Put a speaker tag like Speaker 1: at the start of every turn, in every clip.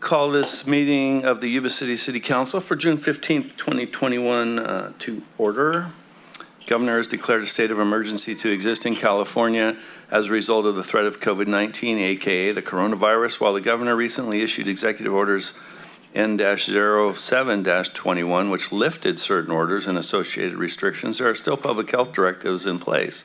Speaker 1: call this meeting of the Yuba City City Council for June 15th, 2021 to order. Governor has declared a state of emergency to exist in California as a result of the threat of COVID-19, aka the coronavirus. While the governor recently issued executive orders N-07-21, which lifted certain orders and associated restrictions, there are still public health directives in place.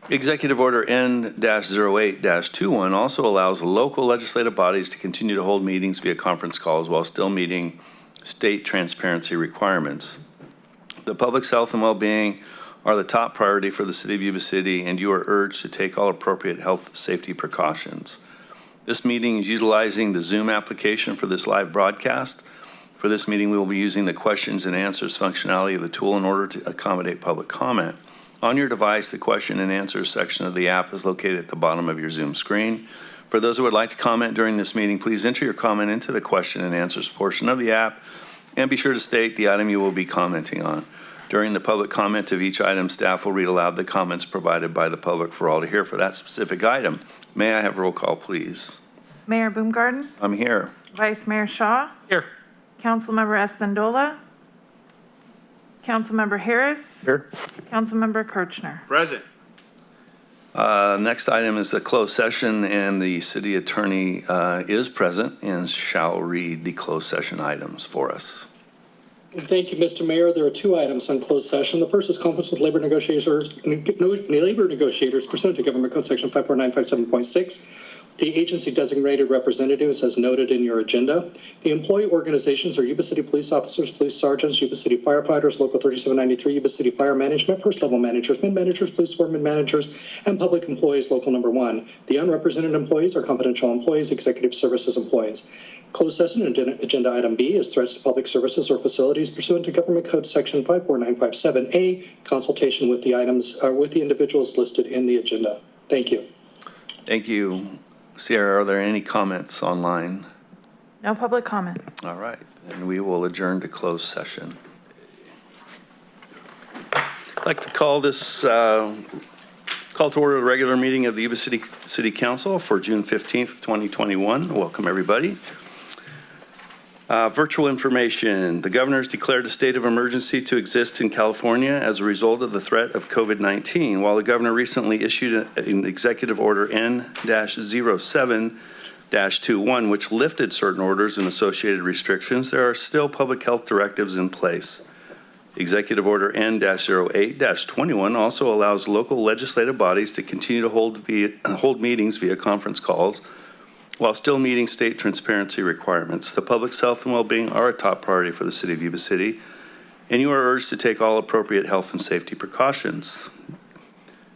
Speaker 1: Executive Order N-08-21 also allows local legislative bodies to continue to hold meetings via conference calls while still meeting state transparency requirements. The public's health and well-being are the top priority for the City of Yuba City, and you are urged to take all appropriate health safety precautions. This meeting is utilizing the Zoom application for this live broadcast. For this meeting, we will be using the questions and answers functionality of the tool in order to accommodate public comment. On your device, the question and answers section of the app is located at the bottom of your Zoom screen. For those who would like to comment during this meeting, please enter your comment into the question and answers portion of the app, and be sure to state the item you will be commenting on. During the public comment of each item, staff will read aloud the comments provided by the public for all to hear for that specific item. May I have roll call, please?
Speaker 2: Mayor Boomgarden.
Speaker 1: I'm here.
Speaker 2: Vice Mayor Shaw.
Speaker 3: Here.
Speaker 2: Councilmember Espandola. Councilmember Harris.
Speaker 3: Here.
Speaker 2: Councilmember Kirchner.
Speaker 3: Present.
Speaker 1: Next item is the closed session, and the city attorney is present and shall read the closed session items for us.
Speaker 4: Thank you, Mr. Mayor. There are two items on closed session. The first is conference with labor negotiators pursuant to Government Code Section 54957.6. The agency designated representatives as noted in your agenda. The employee organizations are Yuba City police officers, police sergeants, Yuba City firefighters, Local 3793, Yuba City fire management, first level managers, mid-managers, police foreman managers, and public employees, Local number 1. The unrepresented employees are confidential employees, executive services employees. Closed session agenda item B is threats to public services or facilities pursuant to Government Code Section 54957A, consultation with the items with the individuals listed in the agenda. Thank you.
Speaker 1: Thank you. Sierra, are there any comments online?
Speaker 2: No public comment.
Speaker 1: All right, then we will adjourn to closed session. I'd like to call this call to order the regular meeting of the Yuba City Council for June 15th, 2021. Welcome, everybody. Virtual information. The governor has declared a state of emergency to exist in California as a result of the threat of COVID-19. While the governor recently issued an executive order N-07-21, which lifted certain orders and associated restrictions, there are still public health directives in place. Executive Order N-08-21 also allows local legislative bodies to continue to hold meetings via conference calls while still meeting state transparency requirements. The public's health and well-being are a top priority for the City of Yuba City, and you are urged to take all appropriate health and safety precautions.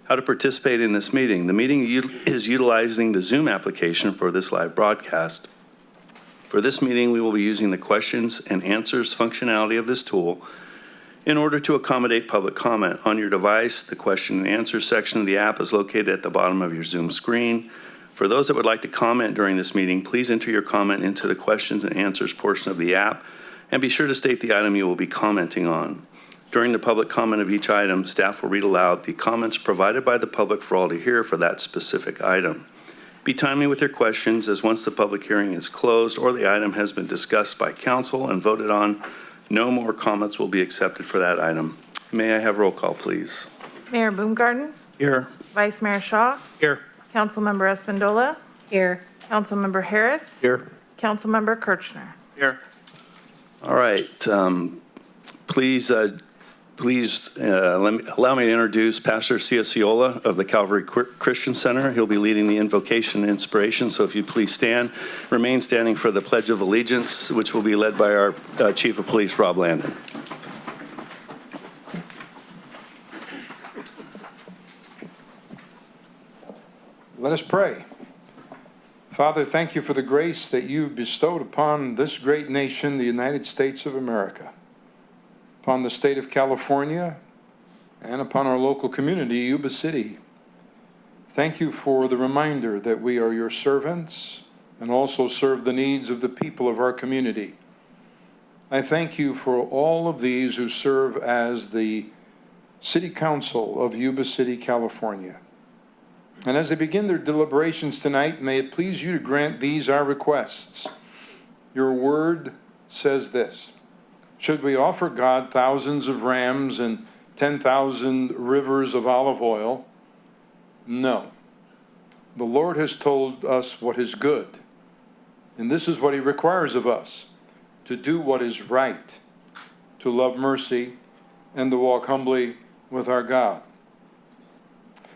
Speaker 1: How to participate in this meeting. The meeting is utilizing the Zoom application for this live broadcast. For this meeting, we will be using the questions and answers functionality of this tool in order to accommodate public comment. On your device, the question and answer section of the app is located at the bottom of your Zoom screen. For those that would like to comment during this meeting, please enter your comment into the questions and answers portion of the app, and be sure to state the item you will be commenting on. During the public comment of each item, staff will read aloud the comments provided by the public for all to hear for that specific item. Be timely with your questions, as once the public hearing is closed or the item has been discussed by council and voted on, no more comments will be accepted for that item. May I have roll call, please?
Speaker 2: Mayor Boomgarden.
Speaker 1: Here.
Speaker 2: Vice Mayor Shaw.
Speaker 3: Here.
Speaker 2: Councilmember Espandola.
Speaker 5: Here.
Speaker 2: Councilmember Harris.
Speaker 3: Here.
Speaker 2: Councilmember Kirchner.
Speaker 3: Here.
Speaker 1: All right. Please allow me to introduce Pastor Ciaciola of the Calvary Christian Center. He'll be leading the invocation and inspiration. So if you please remain standing for the Pledge of Allegiance, which will be led by our Chief of Police, Rob Landon.
Speaker 6: Let us pray. Father, thank you for the grace that you've bestowed upon this great nation, the United States of America, upon the state of California, and upon our local community, Yuba City. Thank you for the reminder that we are your servants and also serve the needs of the people of our community. I thank you for all of these who serve as the City Council of Yuba City, California. And as they begin their deliberations tonight, may it please you to grant these our requests. Your word says this: should we offer God thousands of rams and 10,000 rivers of olive oil? No. The Lord has told us what is good, and this is what he requires of us: to do what is right, to love mercy, and to walk humbly with our God.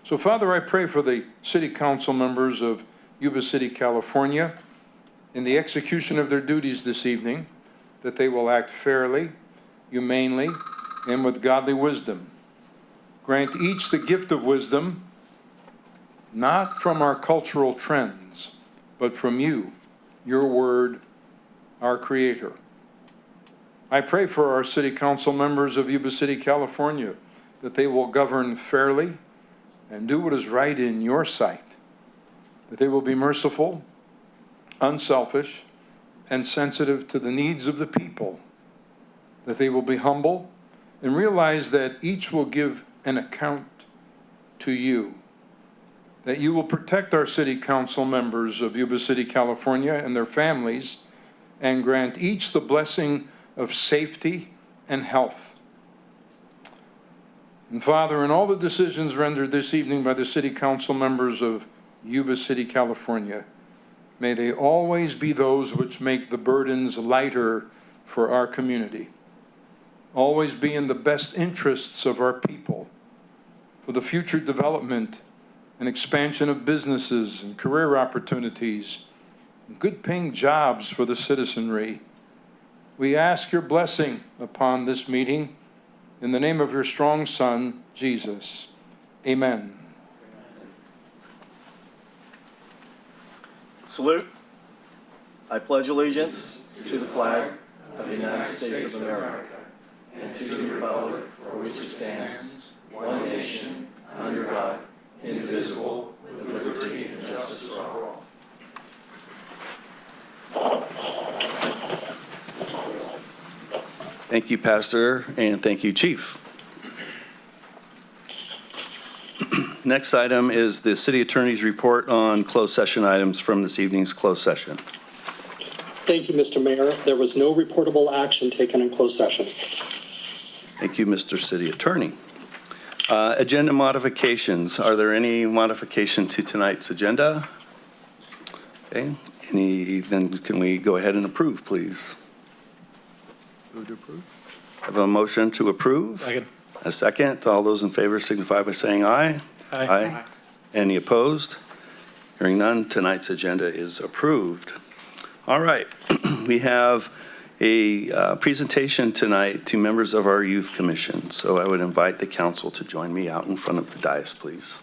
Speaker 6: So, Father, I pray for the city council members of Yuba City, California, in the execution of their duties this evening, that they will act fairly, humanely, and with godly wisdom. Grant each the gift of wisdom, not from our cultural trends, but from you, your word, our Creator. I pray for our city council members of Yuba City, California, that they will govern fairly and do what is right in your sight, that they will be merciful, unselfish, and sensitive to the needs of the people, that they will be humble and realize that each will give an account to you, that you will protect our city council members of Yuba City, California, and their families, and grant each the blessing of safety and health. And Father, in all the decisions rendered this evening by the city council members of Yuba City, California, may they always be those which make the burdens lighter for our community, always be in the best interests of our people, for the future development and expansion of businesses and career opportunities, and good-paying jobs for the citizenry. We ask your blessing upon this meeting in the name of your strong Son, Jesus. Amen.
Speaker 3: Salute. I pledge allegiance to the flag of the United States of America and to the republic for which it stands, one nation, under God, indivisible, with liberty and justice for all.
Speaker 1: Thank you, Pastor, and thank you, Chief. Next item is the City Attorney's report on closed session items from this evening's closed session.
Speaker 4: Thank you, Mr. Mayor. There was no reportable action taken in closed session.
Speaker 1: Thank you, Mr. City Attorney. Agenda modifications. Are there any modification to tonight's agenda? Okay. Then can we go ahead and approve, please? Move to approve. Have a motion to approve.
Speaker 5: Second.
Speaker 1: A second. All those in favor signify by saying aye.
Speaker 5: Aye.
Speaker 1: Any opposed? Hearing none, tonight's agenda is approved. All right. We have a presentation tonight to members of our Youth Commission. So I would invite the council to join me out in front of the dais, please.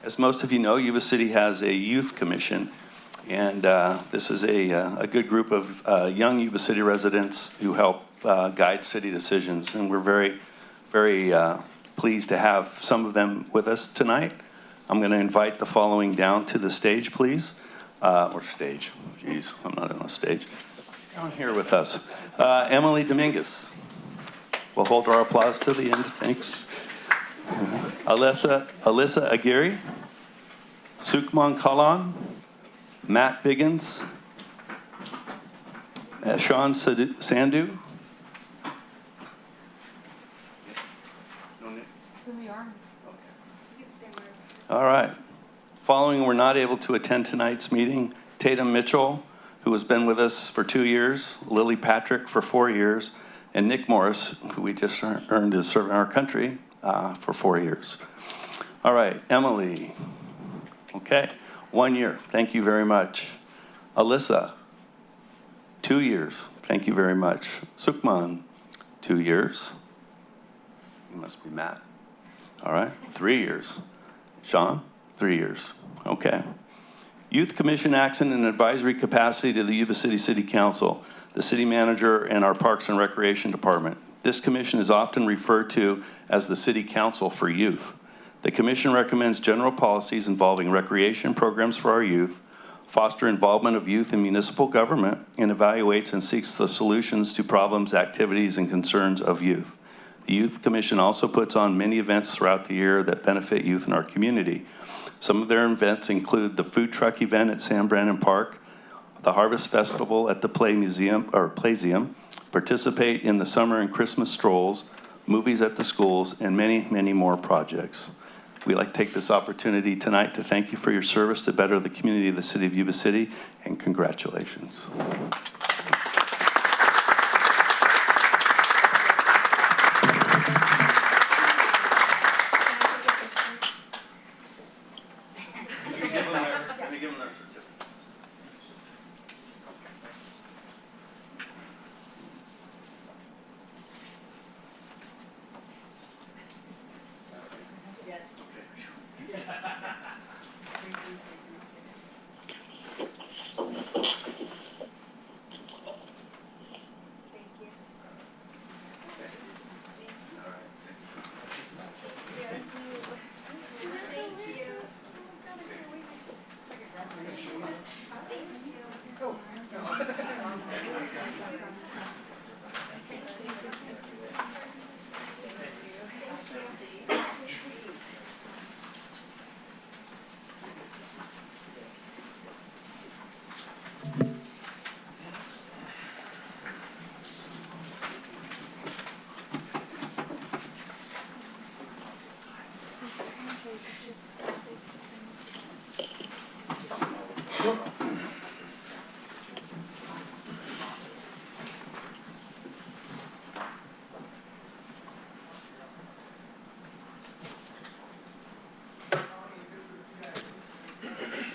Speaker 1: As most of you know, Yuba City has a youth commission, and this is a good group of young Yuba City residents who help guide city decisions, and we're very, very pleased to have some of them with us tonight. I'm going to invite the following down to the stage, please. Or stage. Geez, I'm not on a stage. Down here with us. Emily Dominguez. We'll hold our applause to the end. Thanks. Alyssa Aguirre, Sukman Kalan, Matt Biggins, Sean Sandu. All right. Following, we're not able to attend tonight's meeting, Tatum Mitchell, who has been with us for 2 years, Lily Patrick for 4 years, and Nick Morris, who we just earned as serving our country for 4 years. All right, Emily. Okay, 1 year. Thank you very much. Alyssa, 2 years. Thank you very much. Sukman, 2 years? You must be Matt. All right, 3 years. Sean? 3 years. Okay. Youth Commission acts in an advisory capacity to the Yuba City City Council, the city manager, and our Parks and Recreation Department. This commission is often referred to as the City Council for Youth. The commission recommends general policies involving recreation programs for our youth, foster involvement of youth in municipal government, and evaluates and seeks the solutions to problems, activities, and concerns of youth. The Youth Commission also puts on many events throughout the year that benefit youth in our community. Some of their events include the food truck event at San Brandon Park, the Harvest Festival at the Playseum, participate in the summer and Christmas strolls, movies at the schools, and many, many more projects. We'd like to take this opportunity tonight to thank you for your service to better the community of the city of Yuba City, and congratulations.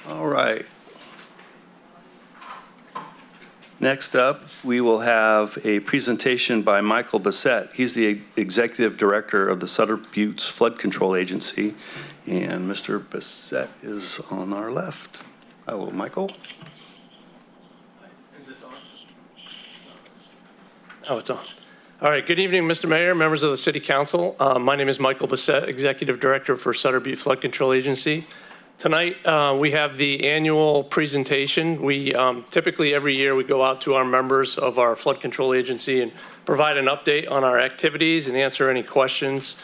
Speaker 1: All right. Next up, we will have a presentation by Michael Bissett. He's the Executive Director of the Sutter Buttes Flood Control Agency, and Mr. Bissett is on our left. Hello, Michael.
Speaker 5: Is this on? Oh, it's on. All right. Good evening, Mr. Mayor, members of the City Council. My name is Michael Bissett, Executive Director for Sutter Butte Flood Control Agency. Tonight, we have the annual presentation. We typically every year we go out to our members of our flood control agency and provide an update on our activities and answer any questions.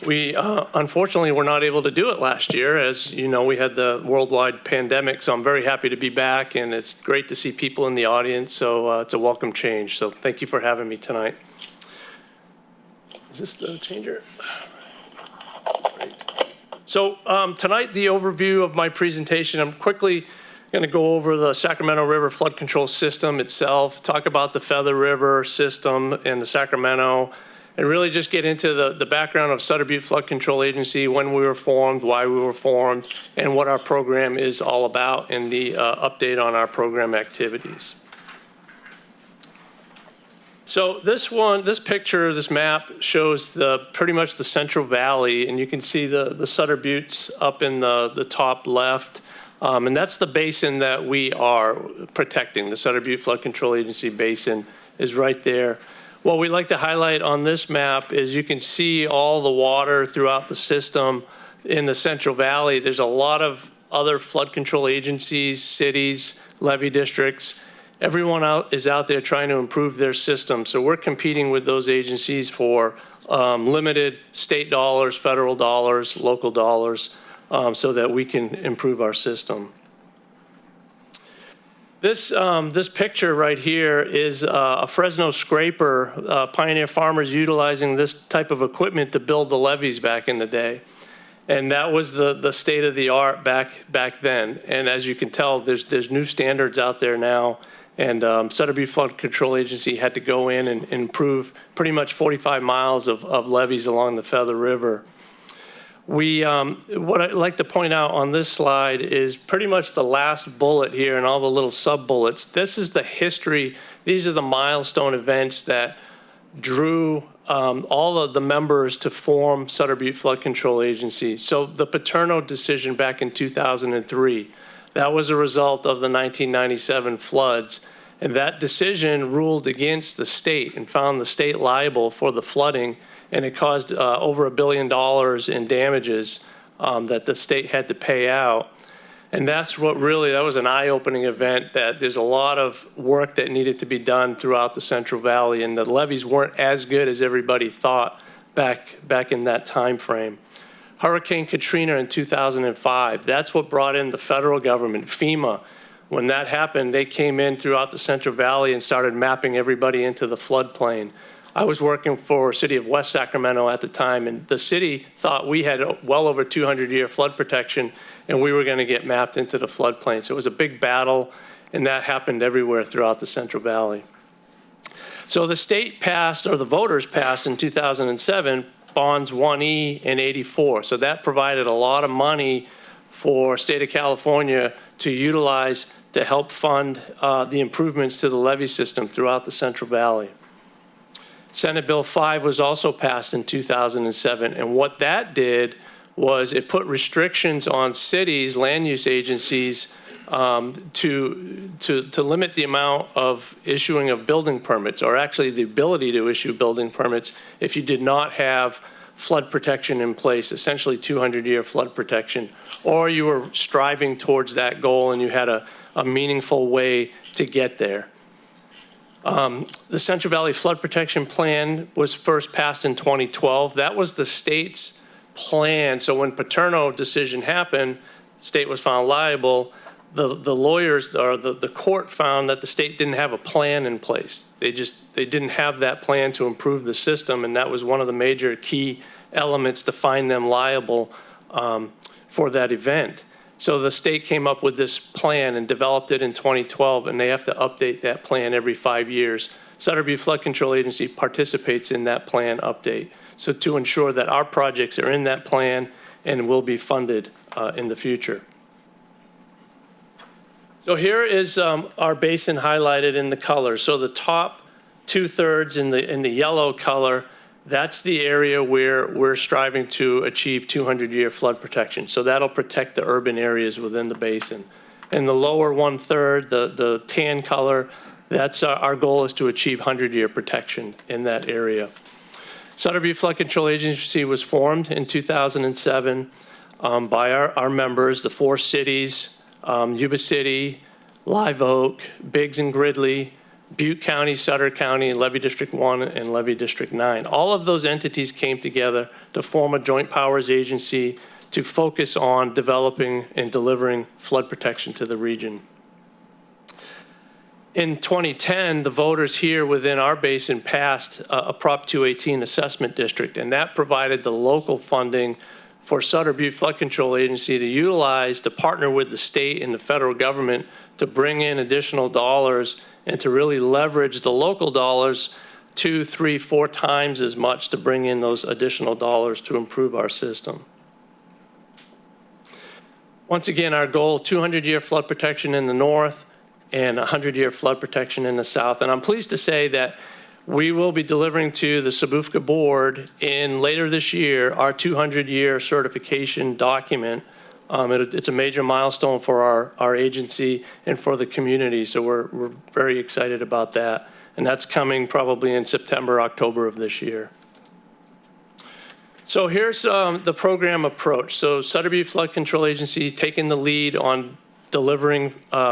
Speaker 5: We unfortunately were not able to do it last year. As you know, we had the worldwide pandemic, so I'm very happy to be back, and it's great to see people in the audience, so it's a welcome change. So thank you for having me tonight. Is this the changer? Great. So tonight, the overview of my presentation, I'm quickly going to go over the Sacramento River Flood Control System itself, talk about the Feather River system and the Sacramento, and really just get into the background of Sutter Butte Flood Control Agency, when we were formed, why we were formed, and what our program is all about, and the update on our program activities. So this picture, this map shows pretty much the Central Valley, and you can see the Sutter Buttes up in the top left. And that's the basin that we are protecting. The Sutter Butte Flood Control Agency basin is right there. What we like to highlight on this map is you can see all the water throughout the system in the Central Valley. There's a lot of other flood control agencies, cities, levee districts. Everyone is out there trying to improve their system. So we're competing with those agencies for limited state dollars, federal dollars, local dollars, so that we can improve our system. This picture right here is a Fresno scraper. Pioneer farmers utilizing this type of equipment to build the levees back in the day. And that was the state of the art back then. And as you can tell, there's new standards out there now. And Sutter Butte Flood Control Agency had to go in and improve pretty much 45 miles of levees along the Feather River. What I'd like to point out on this slide is pretty much the last bullet here and all the little sub-bullets. This is the history. These are the milestone events that drew all of the members to form Sutter Butte Flood Control Agency. So the Paterno decision back in 2003, that was a result of the 1997 floods. And that decision ruled against the state and found the state liable for the flooding, and it caused over $1 billion in damages that the state had to pay out. And that's what really, that was an eye-opening event, that there's a lot of work that needed to be done throughout the Central Valley, and the levees weren't as good as everybody thought back in that time frame. Hurricane Katrina in 2005, that's what brought in the federal government, FEMA. When that happened, they came in throughout the Central Valley and started mapping everybody into the floodplain. I was working for the city of West Sacramento at the time, and the city thought we had well over 200-year flood protection, and we were going to get mapped into the floodplain. So it was a big battle, and that happened everywhere throughout the Central Valley. So the state passed, or the voters passed in 2007, bonds 1E and 84. So that provided a lot of money for state of California to utilize to help fund the improvements to the levee system throughout the Central Valley. Senate Bill 5 was also passed in 2007, and what that did was it put restrictions on cities, land use agencies, to limit the amount of issuing of building permits, or actually the ability to issue building permits if you did not have flood protection in place, essentially 200-year flood protection, or you were striving towards that goal and you had a meaningful way to get there. The Central Valley Flood Protection Plan was first passed in 2012. That was the state's plan. So when Paterno decision happened, the state was found liable. The lawyers, or the court, found that the state didn't have a plan in place. They didn't have that plan to improve the system, and that was one of the major key elements to find them liable for that event. So the state came up with this plan and developed it in 2012, and they have to update that plan every 5 years. Sutter Butte Flood Control Agency participates in that plan update, so to ensure that our projects are in that plan and will be funded in the future. So here is our basin highlighted in the color. So the top 2/3 in the yellow color, that's the area where we're striving to achieve 200-year flood protection. So that'll protect the urban areas within the basin. In the lower 1/3, the tan color, that's our goal is to achieve 100-year protection in that area. Sutter Butte Flood Control Agency was formed in 2007 by our members, the 4 cities, Yuba City, Live Oak, Biggs and Gridley, Butte County, Sutter County, Levee District 1, and Levee District 9. All of those entities came together to form a joint powers agency to focus on developing and delivering flood protection to the region. In 2010, the voters here within our basin passed a Prop 218 assessment district, and that provided the local funding for Sutter Butte Flood Control Agency to utilize to partner with the state and the federal government to bring in additional dollars and to really leverage the local dollars 2, 3, 4 times as much to bring in those additional dollars to improve our system. Once again, our goal, 200-year flood protection in the north and 100-year flood protection in the south. And I'm pleased to say that we will be delivering to the SBUFCA board later this year our 200-year certification document. It's a major milestone for our agency and for the community, so we're very excited about that. And that's coming probably in September, October of this year. So here's the program approach. So Sutter Butte Flood Control Agency taking the lead on delivering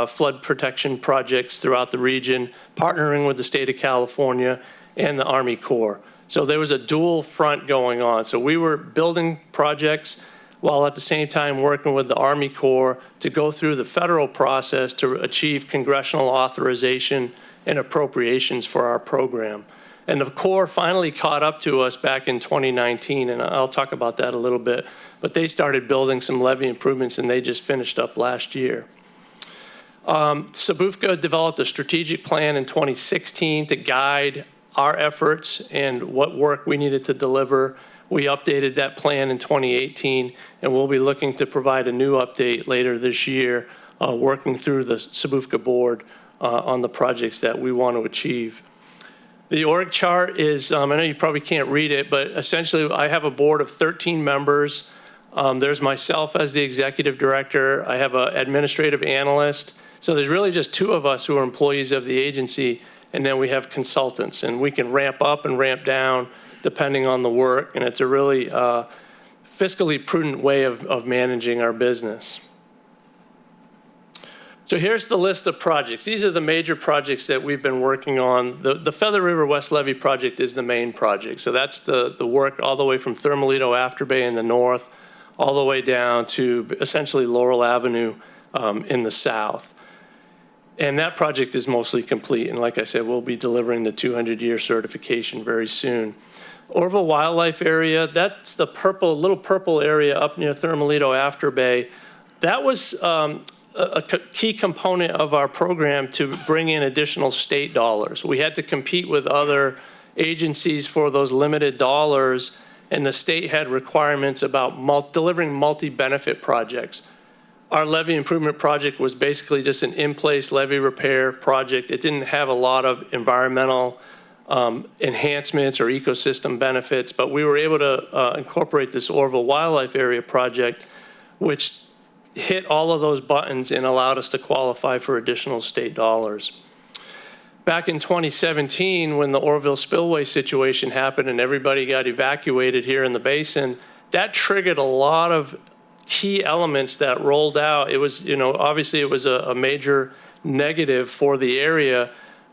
Speaker 5: flood protection projects throughout the region, partnering with the state of California and the Army Corps. So there was a dual front going on. So we were building projects while at the same time working with the Army Corps to go through the federal process to achieve congressional authorization and appropriations for our program. And the Corps finally caught up to us back in 2019, and I'll talk about that a little bit, but they started building some levee improvements and they just finished up last year. SBUFCA developed a strategic plan in 2016 to guide our efforts and what work we needed to deliver. We updated that plan in 2018, and we'll be looking to provide a new update later this year, working through the SBUFCA board on the projects that we want to achieve. The org chart is, I know you probably can't read it, but essentially I have a board of 13 members. There's myself as the executive director. I have an administrative analyst. So there's really just 2 of us who are employees of the agency, and then we have consultants. And we can ramp up and ramp down depending on the work, and it's a really fiscally prudent way of managing our business. So here's the list of projects. These are the major projects that we've been working on. The Feather River West Levee project is the main project. So that's the work all the way from Thermalito Afterbay in the north, all the way down to essentially Laurel Avenue in the south. And that project is mostly complete. And like I said, we'll be delivering the 200-year certification very soon. Orville Wildlife Area, that's the little purple area up near Thermalito Afterbay. That was a key component of our program to bring in additional state dollars. We had to compete with other agencies for those limited dollars, and the state had requirements about delivering multi-benefit projects. Our levee improvement project was basically just an in-place levee repair project. It didn't have a lot of environmental enhancements or ecosystem benefits, but we were able to incorporate this Orville Wildlife Area project, which hit all of those buttons and allowed us to qualify for additional state dollars. Back in 2017, when the Orville spillway situation happened and everybody got evacuated here in the basin, that triggered a lot of key elements that rolled out. It was, obviously it was a major negative for the area,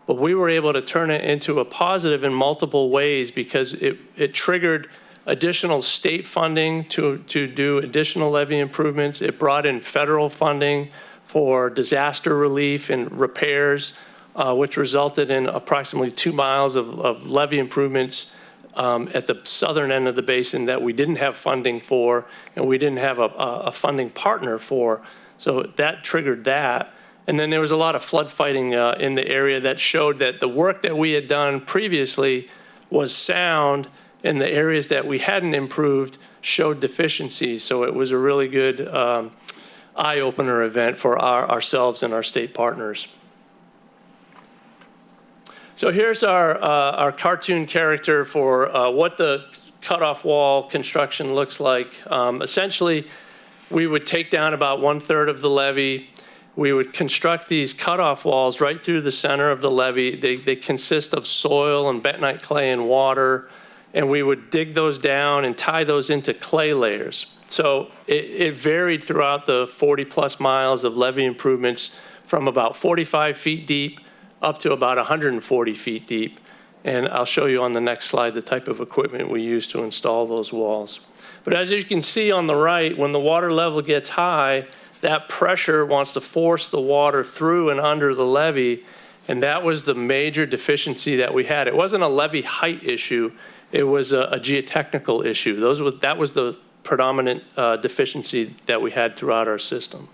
Speaker 5: but we were able to turn it into a positive in multiple ways because it triggered additional state funding to do additional levee improvements. It brought in federal funding for disaster relief and repairs, which resulted in approximately 2 miles of levee improvements at the southern end of the basin that we didn't have funding for and we didn't have a funding partner for. So that triggered that. And then there was a lot of flood fighting in the area that showed that the work that we had done previously was sound, and the areas that we hadn't improved showed deficiencies. So it was a really good eye-opener event for ourselves and our state partners. So here's our cartoon character for what the cutoff wall construction looks like. Essentially, we would take down about 1/3 of the levee. We would construct these cutoff walls right through the center of the levee. They consist of soil and bentonite clay and water, and we would dig those down and tie those into clay layers. So it varied throughout the 40+ miles of levee improvements from about 45 feet deep up to about 140 feet deep. And I'll show you on the next slide the type of equipment we use to install those walls. But as you can see on the right, when the water level gets high, that pressure wants to force the water through and under the levee, and that was the major deficiency that we had. It wasn't a levee height issue, it was a geotechnical issue. That was the predominant deficiency that we had throughout our system.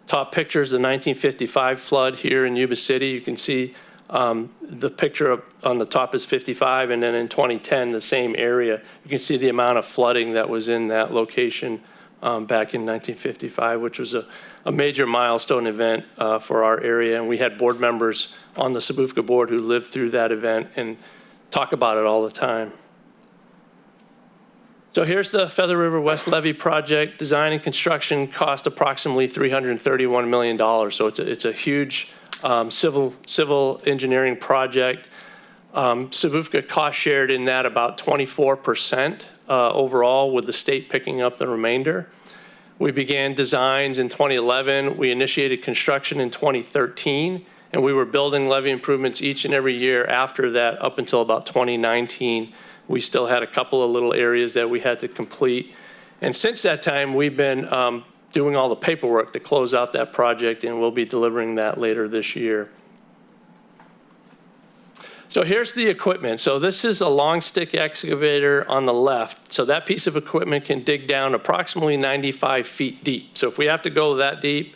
Speaker 5: Top picture is the 1955 flood here in Yuba City. You can see the picture on the top is 55, and then in 2010, the same area. You can see the amount of flooding that was in that location back in 1955, which was a major milestone event for our area. And we had board members on the Sabufka board who lived through that event and talk about it all the time. So here's the Feather River West Levee project. Design and construction cost approximately $331 million. So it's a huge civil engineering project. Sabufka cost shared in that about 24% overall, with the state picking up the remainder. We began designs in 2011. We initiated construction in 2013, and we were building levee improvements each and every year after that up until about 2019. We still had a couple of little areas that we had to complete. And since that time, we've been doing all the paperwork to close out that project, and we'll be delivering that later this year. So here's the equipment. So this is a long stick excavator on the left. So that piece of equipment can dig down approximately 95 feet deep. So if we have to go that deep,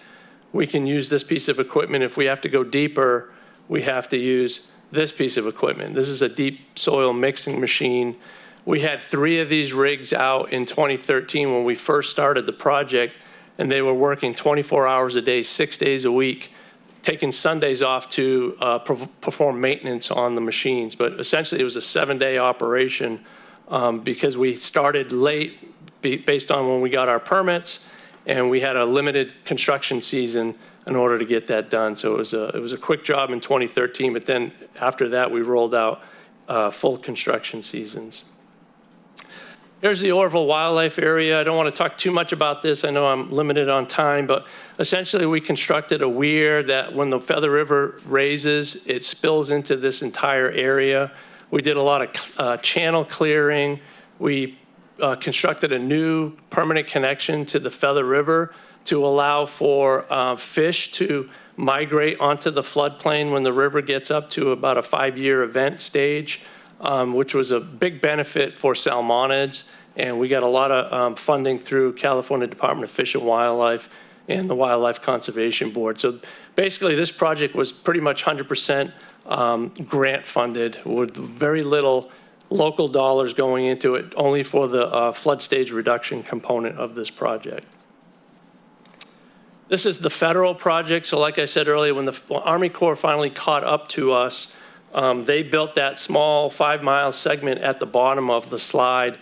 Speaker 5: we can use this piece of equipment. If we have to go deeper, we have to use this piece of equipment. This is a deep soil mixing machine. We had 3 of these rigs out in 2013 when we first started the project, and they were working 24 hours a day, 6 days a week, taken Sundays off to perform maintenance on the machines. But essentially, it was a 7-day operation because we started late based on when we got our permits, and we had a limited construction season in order to get that done. So it was a quick job in 2013, but then after that, we rolled out full construction seasons. Here's the Orville Wildlife Area. I don't want to talk too much about this. I know I'm limited on time, but essentially we constructed a weir that when the Feather River raises, it spills into this entire area. We did a lot of channel clearing. We constructed a new permanent connection to the Feather River to allow for fish to migrate onto the floodplain when the river gets up to about a 5-year event stage, which was a big benefit for salmonids. And we got a lot of funding through California Department of Fish and Wildlife and the Wildlife Conservation Board. So basically, this project was pretty much 100% grant funded with very little local dollars going into it, only for the flood stage reduction component of this project. This is the federal project. So like I said earlier, when the Army Corps finally caught up to us, they built that small 5-mile segment at the bottom of the slide,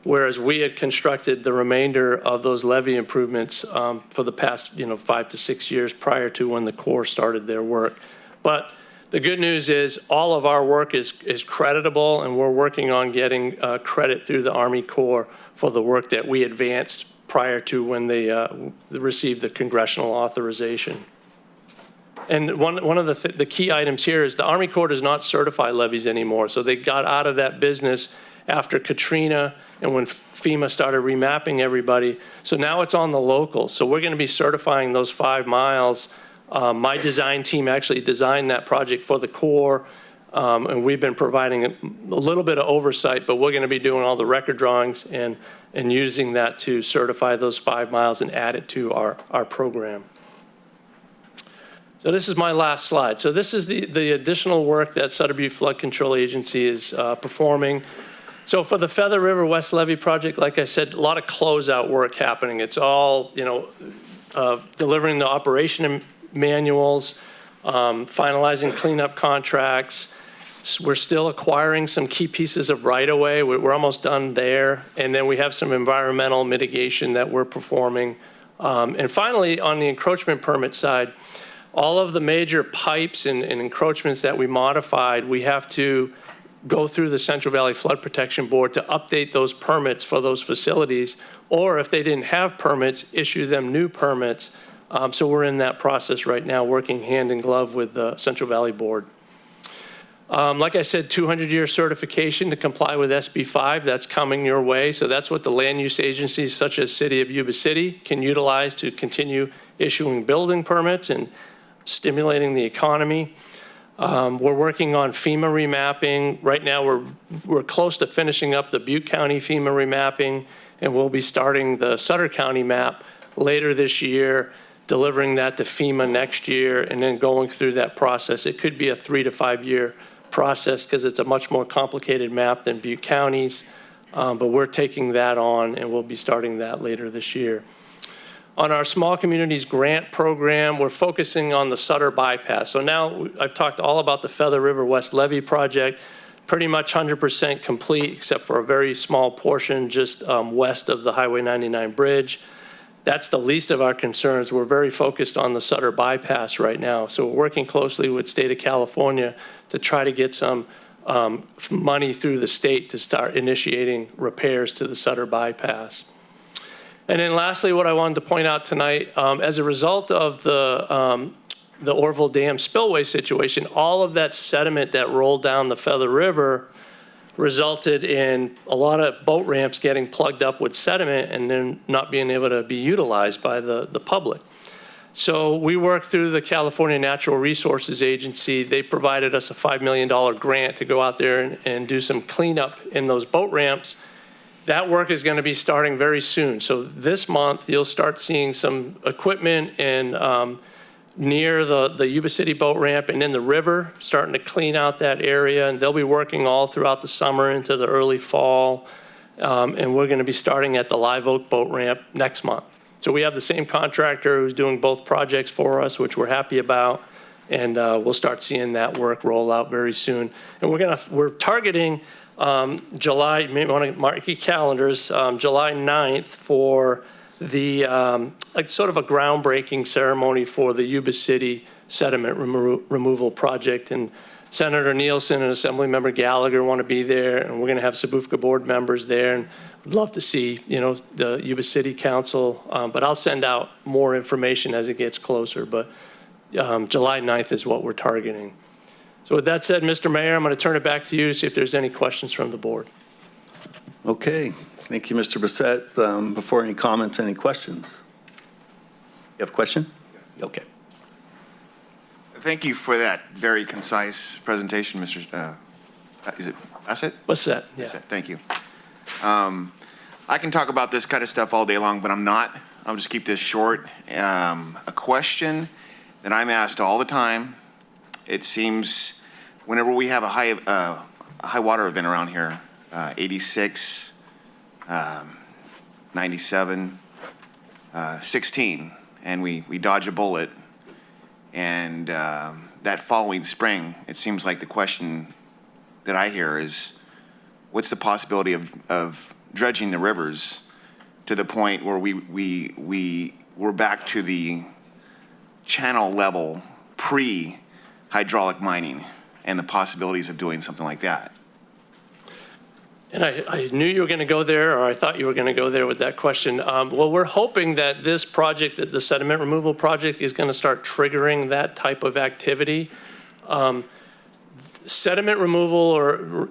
Speaker 5: whereas we had constructed the remainder of those levee improvements for the past 5 to 6 years prior to when the Corps started their work. But the good news is all of our work is creditable, and we're working on getting credit through the Army Corps for the work that we advanced prior to when they received the congressional authorization. And one of the key items here is the Army Corps does not certify levees anymore. So they got out of that business after Katrina and when FEMA started remapping everybody. So now it's on the locals. So we're going to be certifying those 5 miles. My design team actually designed that project for the Corps, and we've been providing a little bit of oversight, but we're going to be doing all the record drawings and using that to certify those 5 miles and add it to our program. So this is my last slide. So this is the additional work that Sutter Butte Flood Control Agency is performing. So for the Feather River West Levee project, like I said, a lot of closeout work happening. It's all, delivering the operation manuals, finalizing cleanup contracts. We're still acquiring some key pieces of right-of-way. We're almost done there. And then we have some environmental mitigation that we're performing. And finally, on the encroachment permit side, all of the major pipes and encroachments that we modified, we have to go through the Central Valley Flood Protection Board to update those permits for those facilities, or if they didn't have permits, issue them new permits. So we're in that process right now, working hand in glove with the Central Valley Board. Like I said, 200-year certification to comply with SB 5, that's coming your way. So that's what the land use agencies such as City of Yuba City can utilize to continue issuing building permits and stimulating the economy. We're working on FEMA remapping. Right now, we're close to finishing up the Butte County FEMA remapping, and we'll be starting the Sutter County map later this year, delivering that to FEMA next year, and then going through that process. It could be a 3 to 5 year process because it's a much more complicated map than Butte County's, but we're taking that on, and we'll be starting that later this year. On our Small Communities Grant Program, we're focusing on the Sutter Bypass. So now I've talked all about the Feather River West Levee project, pretty much 100% complete except for a very small portion just west of the Highway 99 bridge. That's the least of our concerns. We're very focused on the Sutter Bypass right now. So we're working closely with State of California to try to get some money through the state to start initiating repairs to the Sutter Bypass. And then lastly, what I wanted to point out tonight, as a result of the Orville Dam spillway situation, all of that sediment that rolled down the Feather River resulted in a lot of boat ramps getting plugged up with sediment and then not being able to be utilized by the public. So we worked through the California Natural Resources Agency. They provided us a $5 million grant to go out there and do some cleanup in those boat ramps. That work is going to be starting very soon. So this month, you'll start seeing some equipment near the Yuba City boat ramp and in the river, starting to clean out that area. And they'll be working all throughout the summer into the early fall. And we're going to be starting at the Live Oak boat ramp next month. So we have the same contractor who's doing both projects for us, which we're happy about. and we'll start seeing that work roll out very soon. And we're targeting July, you may want to mark your calendars, July 9th for the, like sort of a groundbreaking ceremony for the Yuba City sediment removal project. And Senator Nielsen and Assemblymember Gallagher want to be there, and we're going to have Sabufka board members there, and would love to see, the Yuba City Council, but I'll send out more information as it gets closer, but July 9th is what we're targeting. So with that said, Mr. Mayor, I'm going to turn it back to you, see if there's any questions from the board.
Speaker 1: Okay, thank you, Mr. Bissett. Before any comments, any questions? You have a question? Okay.
Speaker 7: Thank you for that very concise presentation, Mr. Is it Bassett?
Speaker 5: Bissett, yeah.
Speaker 7: Bassett, thank you. I can talk about this kind of stuff all day long, but I'm not. I'll just keep this short. A question that I'm asked all the time. It seems whenever we have a high water event around here, 86, 97, 16, and we dodge a bullet, and that following spring, it seems like the question that I hear is, what's the possibility of dredging the rivers to the point where we're back to the channel level pre-hydraulic mining and the possibilities of doing something like that?
Speaker 5: And I knew you were going to go there, or I thought you were going to go there with that question. Well, we're hoping that this project, that the sediment removal project, is going to start triggering that type of activity. Sediment removal, or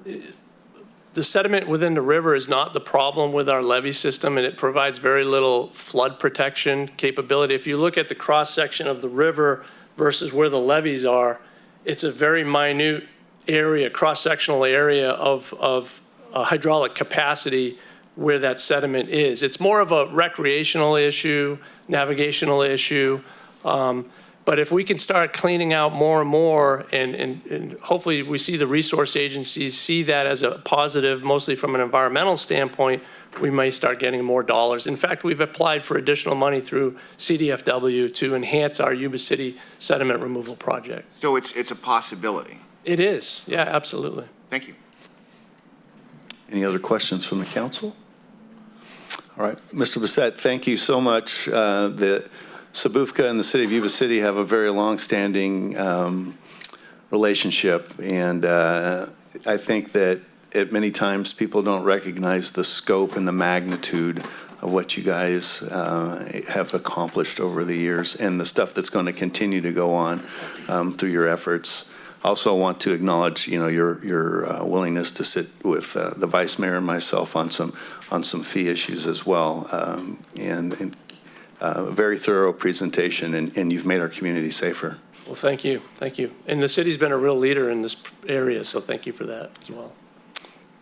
Speaker 5: the sediment within the river, is not the problem with our levee system, and it provides very little flood protection capability. If you look at the cross-section of the river versus where the levees are, it's a very minute area, cross-sectional area of hydraulic capacity where that sediment is. It's more of a recreational issue, navigational issue. But if we can start cleaning out more and more, and hopefully we see the resource agencies see that as a positive, mostly from an environmental standpoint, we may start getting more dollars. In fact, we've applied for additional money through CDFW to enhance our Yuba City sediment removal project.
Speaker 7: So it's a possibility.
Speaker 5: It is, yeah, absolutely.
Speaker 7: Thank you.
Speaker 1: Any other questions from the council? All right, Mr. Bissett, thank you so much. The Sabufka and the city of Yuba City have a very long-standing relationship, and I think that at many times people don't recognize the scope and the magnitude of what you guys have accomplished over the years and the stuff that's going to continue to go on through your efforts. Also want to acknowledge, your willingness to sit with the vice mayor and myself on some fee issues as well, and a very thorough presentation, and you've made our community safer.
Speaker 5: Well, thank you. And the city's been a real leader in this area, so thank you for that as well.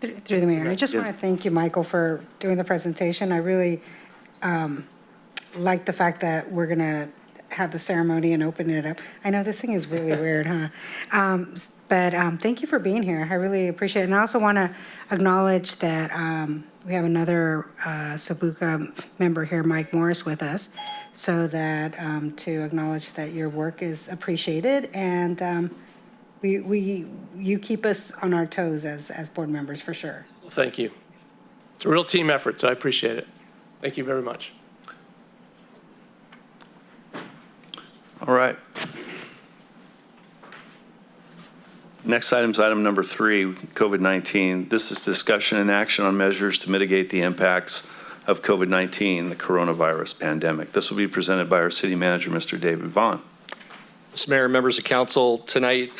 Speaker 8: Through the mayor, I just want to thank you, Michael, for doing the presentation. I really like the fact that we're going to have the ceremony and open it up. I know this thing is really weird, huh? But thank you for being here. I really appreciate it. And I also want to acknowledge that we have another Sabufka member here, Mike Morris, with us, so that to acknowledge that your work is appreciated, and you keep us on our toes as board members, for sure.
Speaker 5: Well, thank you. It's a real team effort, so I appreciate it. Thank you very much.
Speaker 1: All right. Next item is item number 3, COVID-19. This is discussion and action on measures to mitigate the impacts of COVID-19, the coronavirus pandemic. This will be presented by our city manager, Mr. David Vaughn.
Speaker 9: Mr. Mayor, members of council, tonight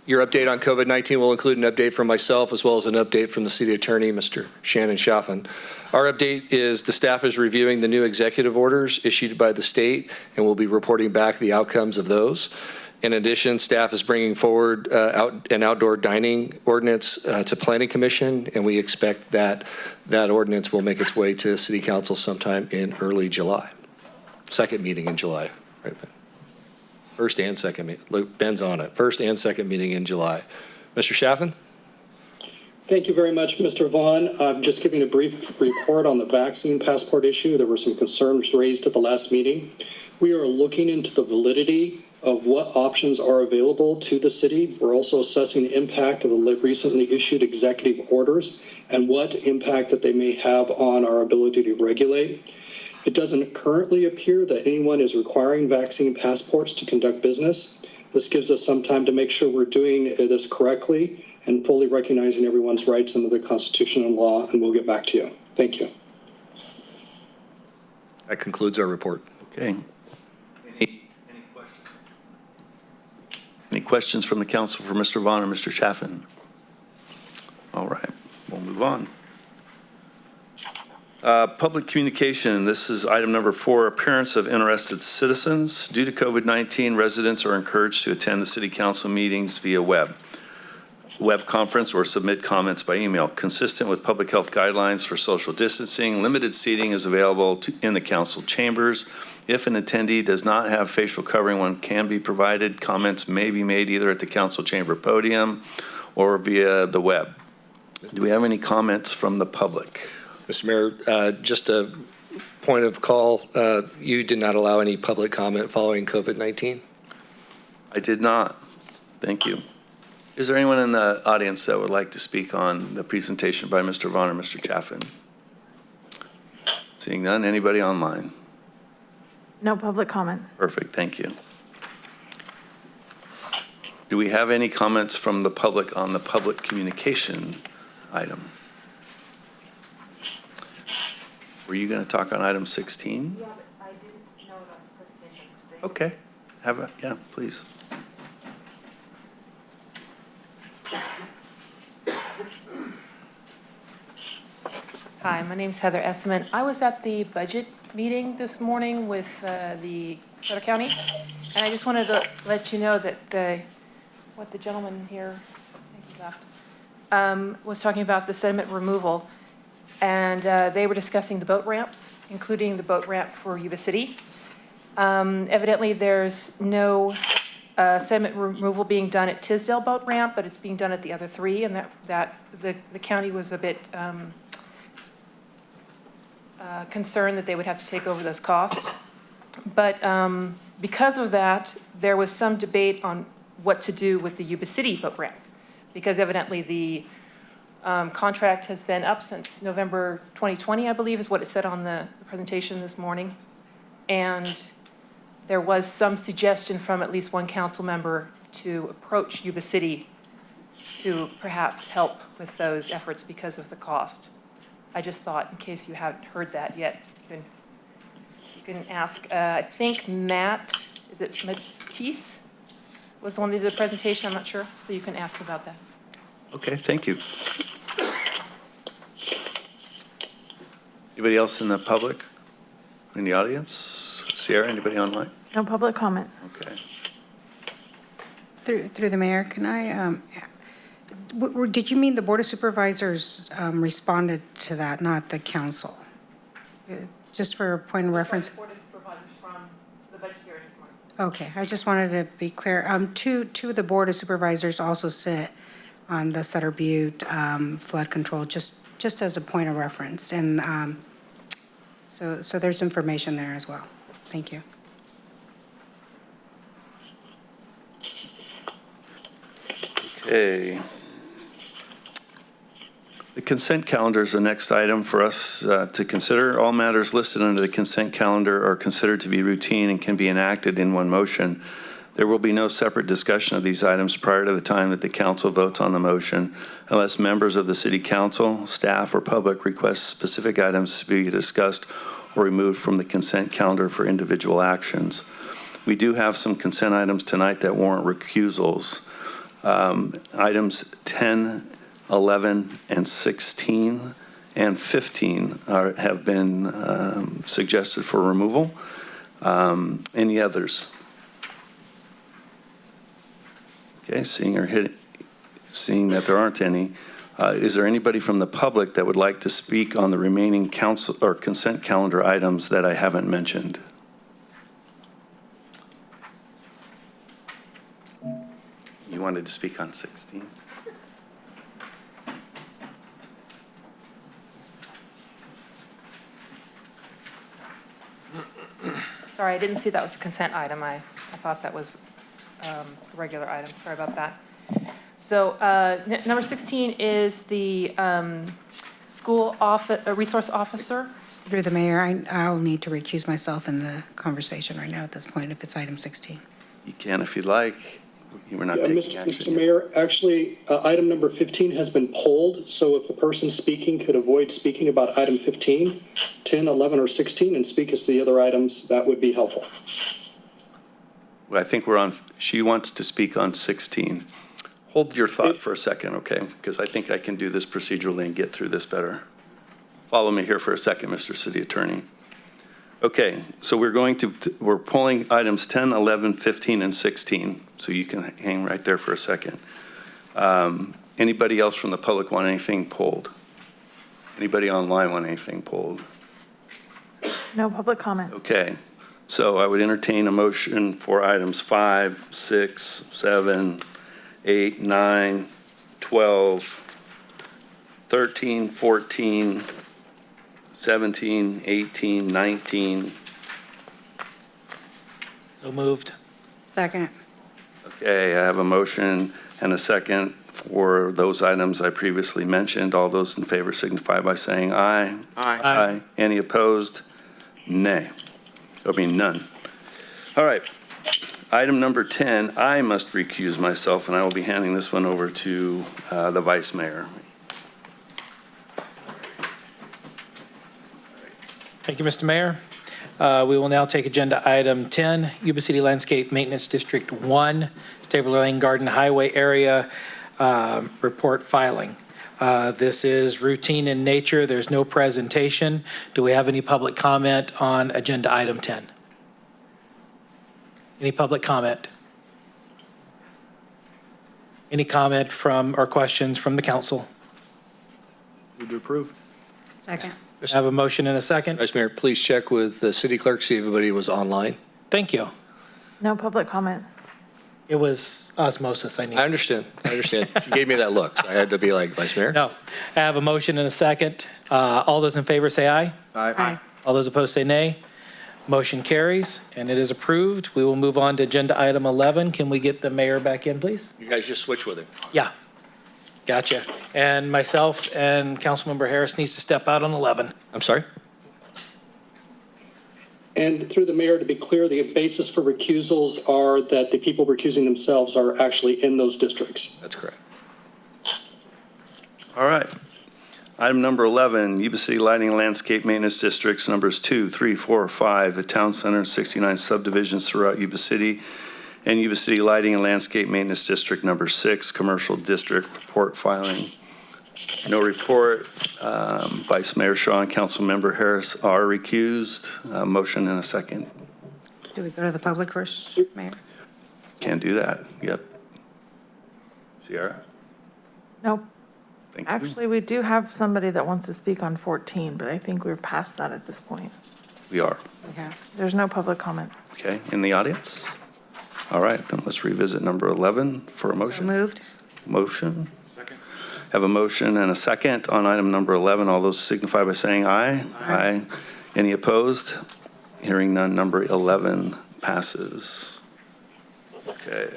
Speaker 9: your update on COVID-19 will include an update from myself as well as an update from the city attorney, Mr. Shannon Chaffin. Our update is the staff is reviewing the new executive orders issued by the state, and we'll be reporting back the outcomes of those. In addition, staff is bringing forward an outdoor dining ordinance to Planning Commission, and we expect that ordinance will make its way to City Council sometime in early July. Second meeting in July, right, Ben? First and second meeting. Look, Ben's on it. First and second meeting in July. Mr. Chaffin?
Speaker 4: Thank you very much, Mr. Vaughn. I'm just giving a brief report on the vaccine passport issue. There were some concerns raised at the last meeting. We are looking into the validity of what options are available to the city. We're also assessing the impact of the recently issued executive orders and what impact that they may have on our ability to regulate. It doesn't currently appear that anyone is requiring vaccine passports to conduct business. This gives us some time to make sure we're doing this correctly and fully recognizing everyone's rights under the Constitution and law, and we'll get back to you. Thank you.
Speaker 9: That concludes our report.
Speaker 1: Okay. Any questions from the council for Mr. Vaughn or Mr. Chaffin? All right, we'll move on. Public communication, this is item number 4, appearance of interested citizens. Due to COVID-19, residents are encouraged to attend the city council meetings via web conference, or submit comments by email. Consistent with public health guidelines for social distancing, limited seating is available in the council chambers. If an attendee does not have facial covering, one can be provided. Comments may be made either at the council chamber podium or via the web. Do we have any comments from the public?
Speaker 9: Mr. Mayor, just a point of call, you did not allow any public comment following COVID-19?
Speaker 1: I did not. Thank you. Is there anyone in the audience that would like to speak on the presentation by Mr. Vaughn or Mr. Chaffin? Seeing none, anybody online?
Speaker 2: No public comment.
Speaker 1: Perfect, thank you. Do we have any comments from the public on the public communication item? Were you going to talk on item 16?
Speaker 2: Yeah, but I didn't know about this presentation.
Speaker 1: Okay, yeah, please.
Speaker 10: Hi, my name's Heather Esseman. I was at the budget meeting this morning with the Sutter County, and I just wanted to let you know that the gentleman here, I think he left, was talking about the sediment removal, and they were discussing the boat ramps, including the boat ramp for Yuba City. Evidently, there's no sediment removal being done at Tisdale Boat Ramp, but it's being done at the other 3, and that the county was a bit concerned that they would have to take over those costs. But because of that, there was some debate on what to do with the Yuba City boat ramp, because evidently the contract has been up since November 2020, I believe, is what it said on the presentation this morning. And there was some suggestion from at least one council member to approach Yuba City to perhaps help with those efforts because of the cost. I just thought, in case you hadn't heard that yet, you can ask, I think Matt, is it Matisse, was the one that did the presentation, I'm not sure, so you can ask about that.
Speaker 1: Okay, thank you. Anybody else in the public, in the audience? Sierra, anybody online?
Speaker 2: No public comment.
Speaker 1: Okay.
Speaker 8: Through the mayor, can I, did you mean the Board of Supervisors responded to that, not the council? Just for a point of reference?
Speaker 10: Board of Supervisors from the budget hearing this morning.
Speaker 8: Okay, I just wanted to be clear. Two of the Board of Supervisors also sit on the Sutter Butte flood control, just as a point of reference. And so there's information there as well. Thank you.
Speaker 1: Okay. The consent calendar is the next item for us to consider. All matters listed under the consent calendar are considered to be routine and can be enacted in one motion. There will be no separate discussion of these items prior to the time that the council votes on the motion, unless members of the city council, staff, or public request specific items to be discussed or removed from the consent calendar for individual actions. We do have some consent items tonight that warrant recusals. Items 10, 11, and 16, and 15 have been suggested for removal. Any others? Okay, seeing that there aren't any, is there anybody from the public that would like to speak on the remaining council or consent calendar items that I haven't mentioned? You wanted to speak on 16?
Speaker 10: Sorry, I didn't see that was a consent item. I thought that was regular item. Sorry about that. So number 16 is the school resource officer.
Speaker 8: Through the mayor, I'll need to recuse myself in the conversation right now at this point if it's item 16.
Speaker 1: You can if you'd like. You were not
Speaker 4: Yeah,
Speaker 1: taking
Speaker 4: Mr.
Speaker 1: action.
Speaker 4: Mayor, actually, item number 15 has been pulled, so if the person speaking could avoid speaking about item 15, 10, 11, or 16, and speak as to the other items, that would be helpful.
Speaker 1: I think we're on, she wants to speak on 16. Hold your thought for a second, okay? Because I think I can do this procedurally and get through this better. Follow me here for a second, Mr. City Attorney. Okay, so we're pulling items 10, 11, 15, and 16, so you can hang right there for a second. Anybody else from the public want anything pulled? Anybody online want anything pulled?
Speaker 2: No public comment.
Speaker 1: Okay, so I would entertain a motion for items 5, 6, 7, 8, 9, 12, 13, 14, 17, 18, 19.
Speaker 11: So moved.
Speaker 8: Second.
Speaker 1: Okay, I have a motion and a second for those items I previously mentioned. All those in favor signify by saying aye.
Speaker 7: Aye.
Speaker 1: Any opposed? Nay. There'll be none. All right. Item number 10, I must recuse myself, and I will be handing this one over to the Vice Mayor.
Speaker 11: Thank you, Mr. Mayor. We will now take agenda item 10, Yuba City Landscape Maintenance District 1, Stabler Lane Garden Highway Area report filing. This is routine in nature. There's no presentation. Do we have any public comment on agenda item 10? Any public comment? Any comment from or questions from the council?
Speaker 9: Move to approve.
Speaker 8: Second.
Speaker 11: I have a motion and a second.
Speaker 9: Vice Mayor, please check with the city clerk, see if everybody was online.
Speaker 11: Thank you.
Speaker 2: No public comment.
Speaker 11: It was osmosis I need.
Speaker 9: I understand. She gave me that look, so I had to be like, Vice Mayor?
Speaker 11: No. I have a motion and a second. All those in favor say aye.
Speaker 8: Aye.
Speaker 11: All those opposed say nay. Motion carries, and it is approved. We will move on to agenda item 11. Can we get the mayor back in, please?
Speaker 9: You guys just switch with him.
Speaker 11: Yeah. Gotcha. And myself and Councilmember Harris needs to step out on 11.
Speaker 9: I'm sorry?
Speaker 4: And through the mayor, to be clear, the basis for recusals are that the people recusing themselves are actually in those districts.
Speaker 9: That's correct.
Speaker 1: All right. Item number 11, Yuba City Lighting and Landscape Maintenance Districts, numbers 2, 3, 4, 5, the Town Center and 69 subdivisions throughout Yuba City, and Yuba City Lighting and Landscape Maintenance District number 6, Commercial District report filing. No report. Vice Mayor Shaw and Councilmember Harris are recused. Motion and a second.
Speaker 8: Do we go to the public first, Mayor?
Speaker 1: Can't do that. Yep. Sierra?
Speaker 2: Nope.
Speaker 1: Thank you.
Speaker 2: Actually, we do have somebody that wants to speak on 14, but I think we're past that at this point.
Speaker 1: We are.
Speaker 8: Okay.
Speaker 2: There's no public comment.
Speaker 1: Okay. In the audience? All right. Then let's revisit number 11 for a
Speaker 8: So
Speaker 1: motion.
Speaker 8: moved.
Speaker 1: Motion. Have a motion and a second on item number 11. All those signify by saying aye. Aye. Any opposed? Hearing none, number 11 passes. Okay.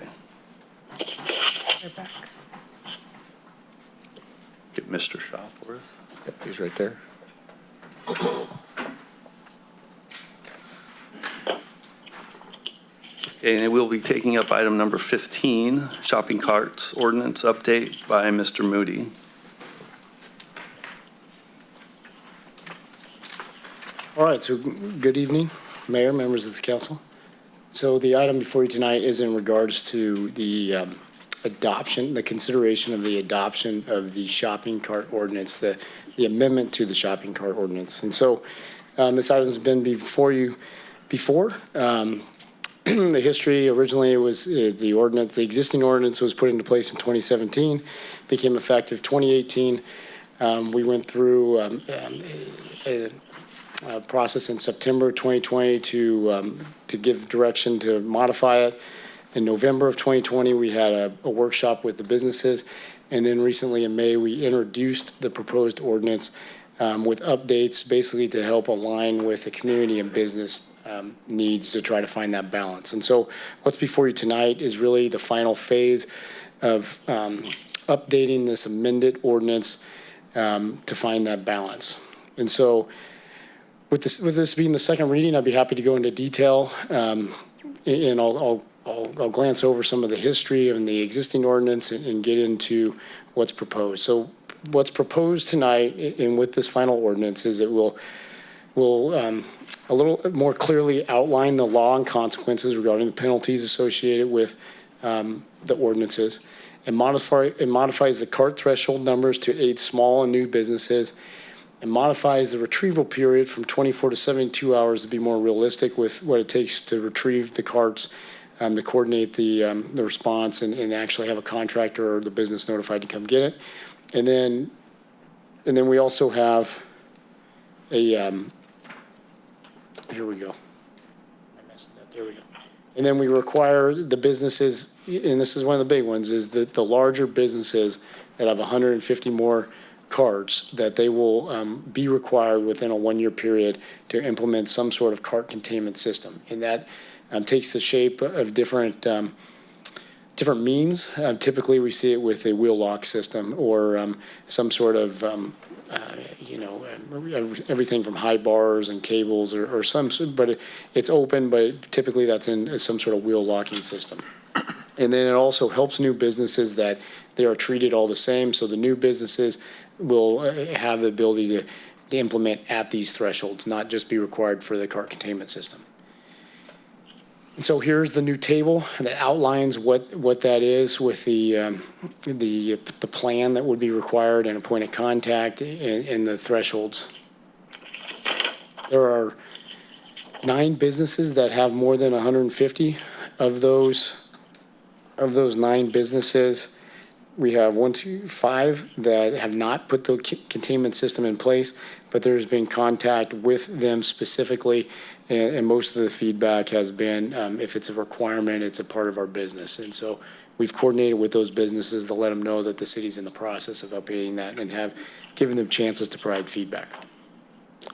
Speaker 8: We're back.
Speaker 1: Get Mr. Shaw for us.
Speaker 9: Yep, he's right there.
Speaker 1: Okay, and we'll be taking up item number 15, shopping carts ordinance update by Mr. Moody.
Speaker 12: All right, so good evening, Mayor, members of the council. So the item before you tonight is in regards to the adoption, the consideration of the adoption of the shopping cart ordinance, the amendment to the shopping cart ordinance. And so this item's been before you before. The history, originally it was the ordinance, the existing ordinance was put into place in 2017, became effective 2018. We went through a process in September 2020 to give direction to modify it. In November of 2020, we had a workshop with the businesses. And then recently in May, we introduced the proposed ordinance with updates basically to help align with the community and business needs to try to find that balance. And so what's before you tonight is really the final phase of updating this amended ordinance to find that balance. And so with this being the second reading, I'd be happy to go into detail, and I'll glance over some of the history of the existing ordinance and get into what's proposed. So what's proposed tonight and with this final ordinance is it will a little more clearly outline the law and consequences regarding the penalties associated with the ordinances. It modifies the cart threshold numbers to aid small and new businesses. It modifies the retrieval period from 24 to 72 hours to be more realistic with what it takes to retrieve the carts, to coordinate the response and actually have a contractor or the business notified to come get it. And then we also have a, here we go. I messed it up. There we go. And then we require the businesses, and this is one of the big ones, is that the larger businesses that have 150 more carts, that they will be required within a 1-year period to implement some sort of cart containment system. And that takes the shape of different means. Typically, we see it with a wheel lock system or some sort of, everything from high bars and cables or some, but it's open, but typically that's in some sort of wheel locking system. And then it also helps new businesses that they are treated all the same. So the new businesses will have the ability to implement at these thresholds, not just be required for the cart containment system. And so here's the new table that outlines what that is with the plan that would be required and a point of contact and the thresholds. There are 9 businesses that have more than 150 of those 9 businesses. We have 5 that have not put the containment system in place, but there's been contact with them specifically, and most of the feedback has been if it's a requirement, it's a part of our business. And so we've coordinated with those businesses to let them know that the city's in the process of updating that and have given them chances to provide feedback.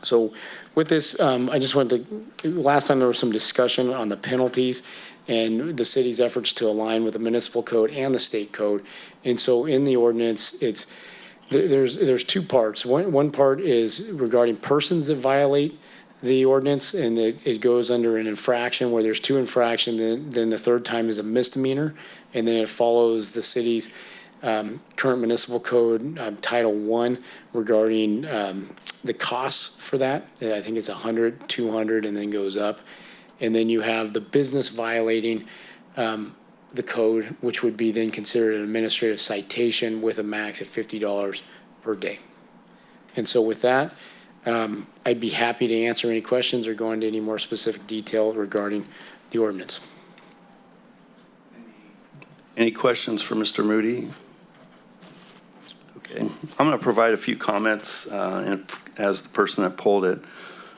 Speaker 12: So with this, I just wanted to, last time there was some discussion on the penalties and the city's efforts to align with the municipal code and the state code. And so in the ordinance, there's 2 parts. One part is regarding persons that violate the ordinance, and it goes under an infraction where there's 2 infractions, then the 3rd time is a misdemeanor, and then it follows the city's current municipal code, Title I, regarding the costs for that. I think it's 100, 200, and then goes up. And then you have the business violating the code, which would be then considered an administrative citation with a max of $50 per day. And so with that, I'd be happy to answer any questions or go into any more specific detail regarding the ordinance.
Speaker 1: Any questions for Mr. Moody? Okay, I'm going to provide a few comments as the person that pulled it.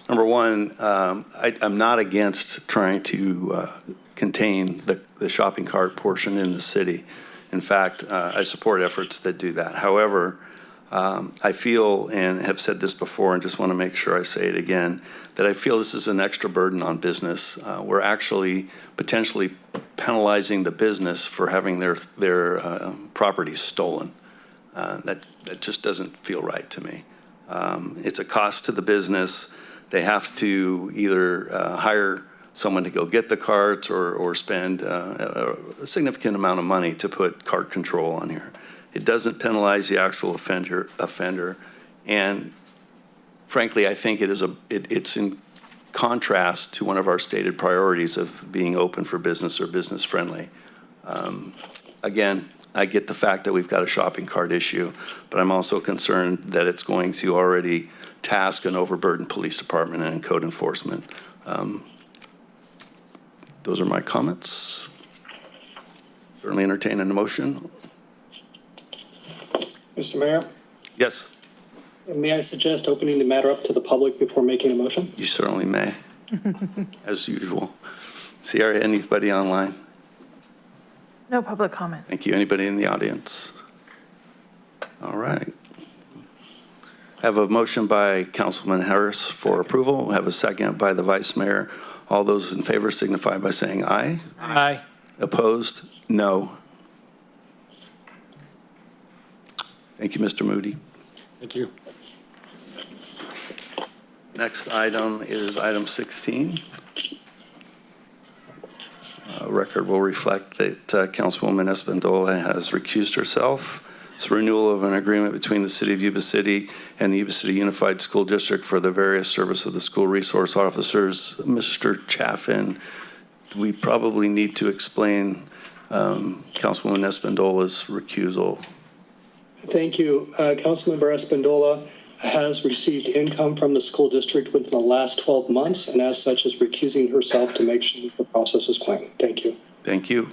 Speaker 1: Number one, I'm not against trying to contain the shopping cart portion in the city. In fact, I support efforts that do that. However, I feel, and have said this before and just want to make sure I say it again, that I feel this is an extra burden on business. We're actually potentially penalizing the business for having their properties stolen. That just doesn't feel right to me. It's a cost to the business. They have to either hire someone to go get the carts or spend a significant amount of money to put cart control on here. It doesn't penalize the actual offender. And frankly, I think it's in contrast to one of our stated priorities of being open for business or business friendly. Again, I get the fact that we've got a shopping cart issue, but I'm also concerned that it's going to already task and overburden police department and code enforcement. Those are my comments. Certainly entertain a motion.
Speaker 4: Mr. Mayor,
Speaker 1: Yes,
Speaker 4: may I suggest opening the matter up to the public before making a motion?
Speaker 1: you certainly may, as usual. Sierra, anybody online?
Speaker 2: No public comment.
Speaker 1: Thank you. Anybody in the audience? All right. I have a motion by Councilman Harris for approval. I have a second by the Vice Mayor. All those in favor signify by saying aye.
Speaker 11: Aye.
Speaker 1: Opposed? No. Thank you, Mr. Moody.
Speaker 12: Thank you.
Speaker 1: Next item is item 16. Record will reflect that Councilwoman Espandola has recused herself. It's renewal of an agreement between the City of Yuba City and the Yuba City Unified School District for the various service of the school resource officers. Mr. Chaffin, we probably need to explain Councilwoman Espandola's recusal.
Speaker 4: Thank you. Councilmember Espandola has received income from the school district within the last 12 months, and as such is recusing herself to make sure that the process is clean. Thank you.
Speaker 1: Thank you.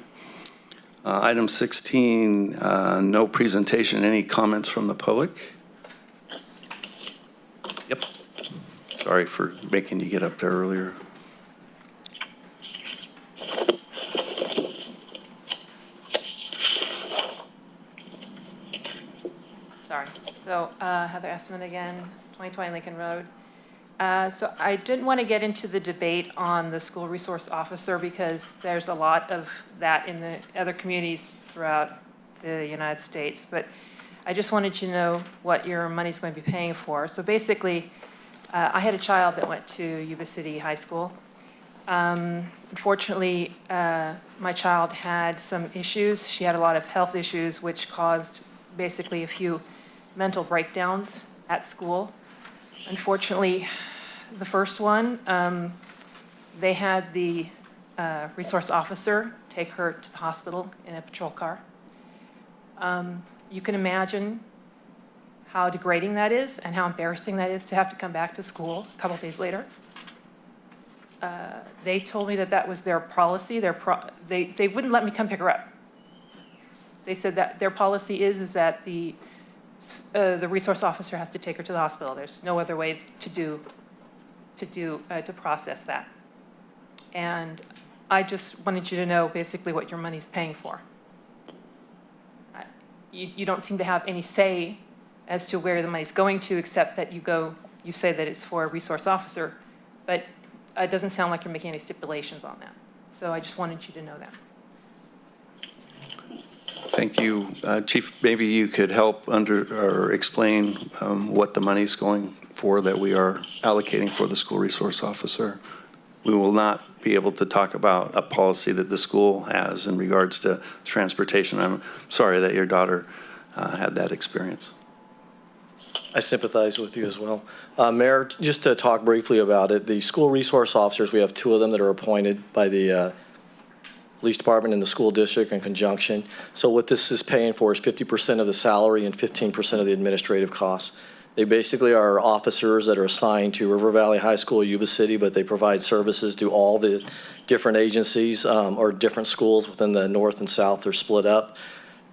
Speaker 1: Item 16, no presentation. Any comments from the public? Yep. Sorry for making you get up there earlier.
Speaker 10: Sorry. So Heather Esmond again, 2020 Lincoln Road. So I didn't want to get into the debate on the school resource officer because there's a lot of that in the other communities throughout the United States. But I just wanted you to know what your money's going to be paying for. So basically, I had a child that went to Yuba City High School. Unfortunately, my child had some issues. She had a lot of health issues, which caused basically a few mental breakdowns at school. Unfortunately, the first one, they had the resource officer take her to the hospital in a patrol car. You can imagine how degrading that is and how embarrassing that is to have to come back to school a couple days later. They told me that that was their policy. They wouldn't let me come pick her up. They said that their policy is that the resource officer has to take her to the hospital. There's no other way to process that. And I just wanted you to know basically what your money's paying for. You don't seem to have any say as to where the money's going to, except that you say that it's for a resource officer, but it doesn't sound like you're making any stipulations on that. So I just wanted you to know that.
Speaker 1: Thank you. Chief, maybe you could help or explain what the money's going for that we are allocating for the school resource officer. We will not be able to talk about a policy that the school has in regards to transportation. I'm sorry that your daughter had that experience.
Speaker 3: I sympathize with you as well. Mayor, just to talk briefly about it, the school resource officers, we have 2 of them that are appointed by the police department and the school district in conjunction. So what this is paying for is 50% of the salary and 15% of the administrative costs. They basically are officers that are assigned to River Valley High School, Yuba City, but they provide services to all the different agencies or different schools within the north and south. They're split up.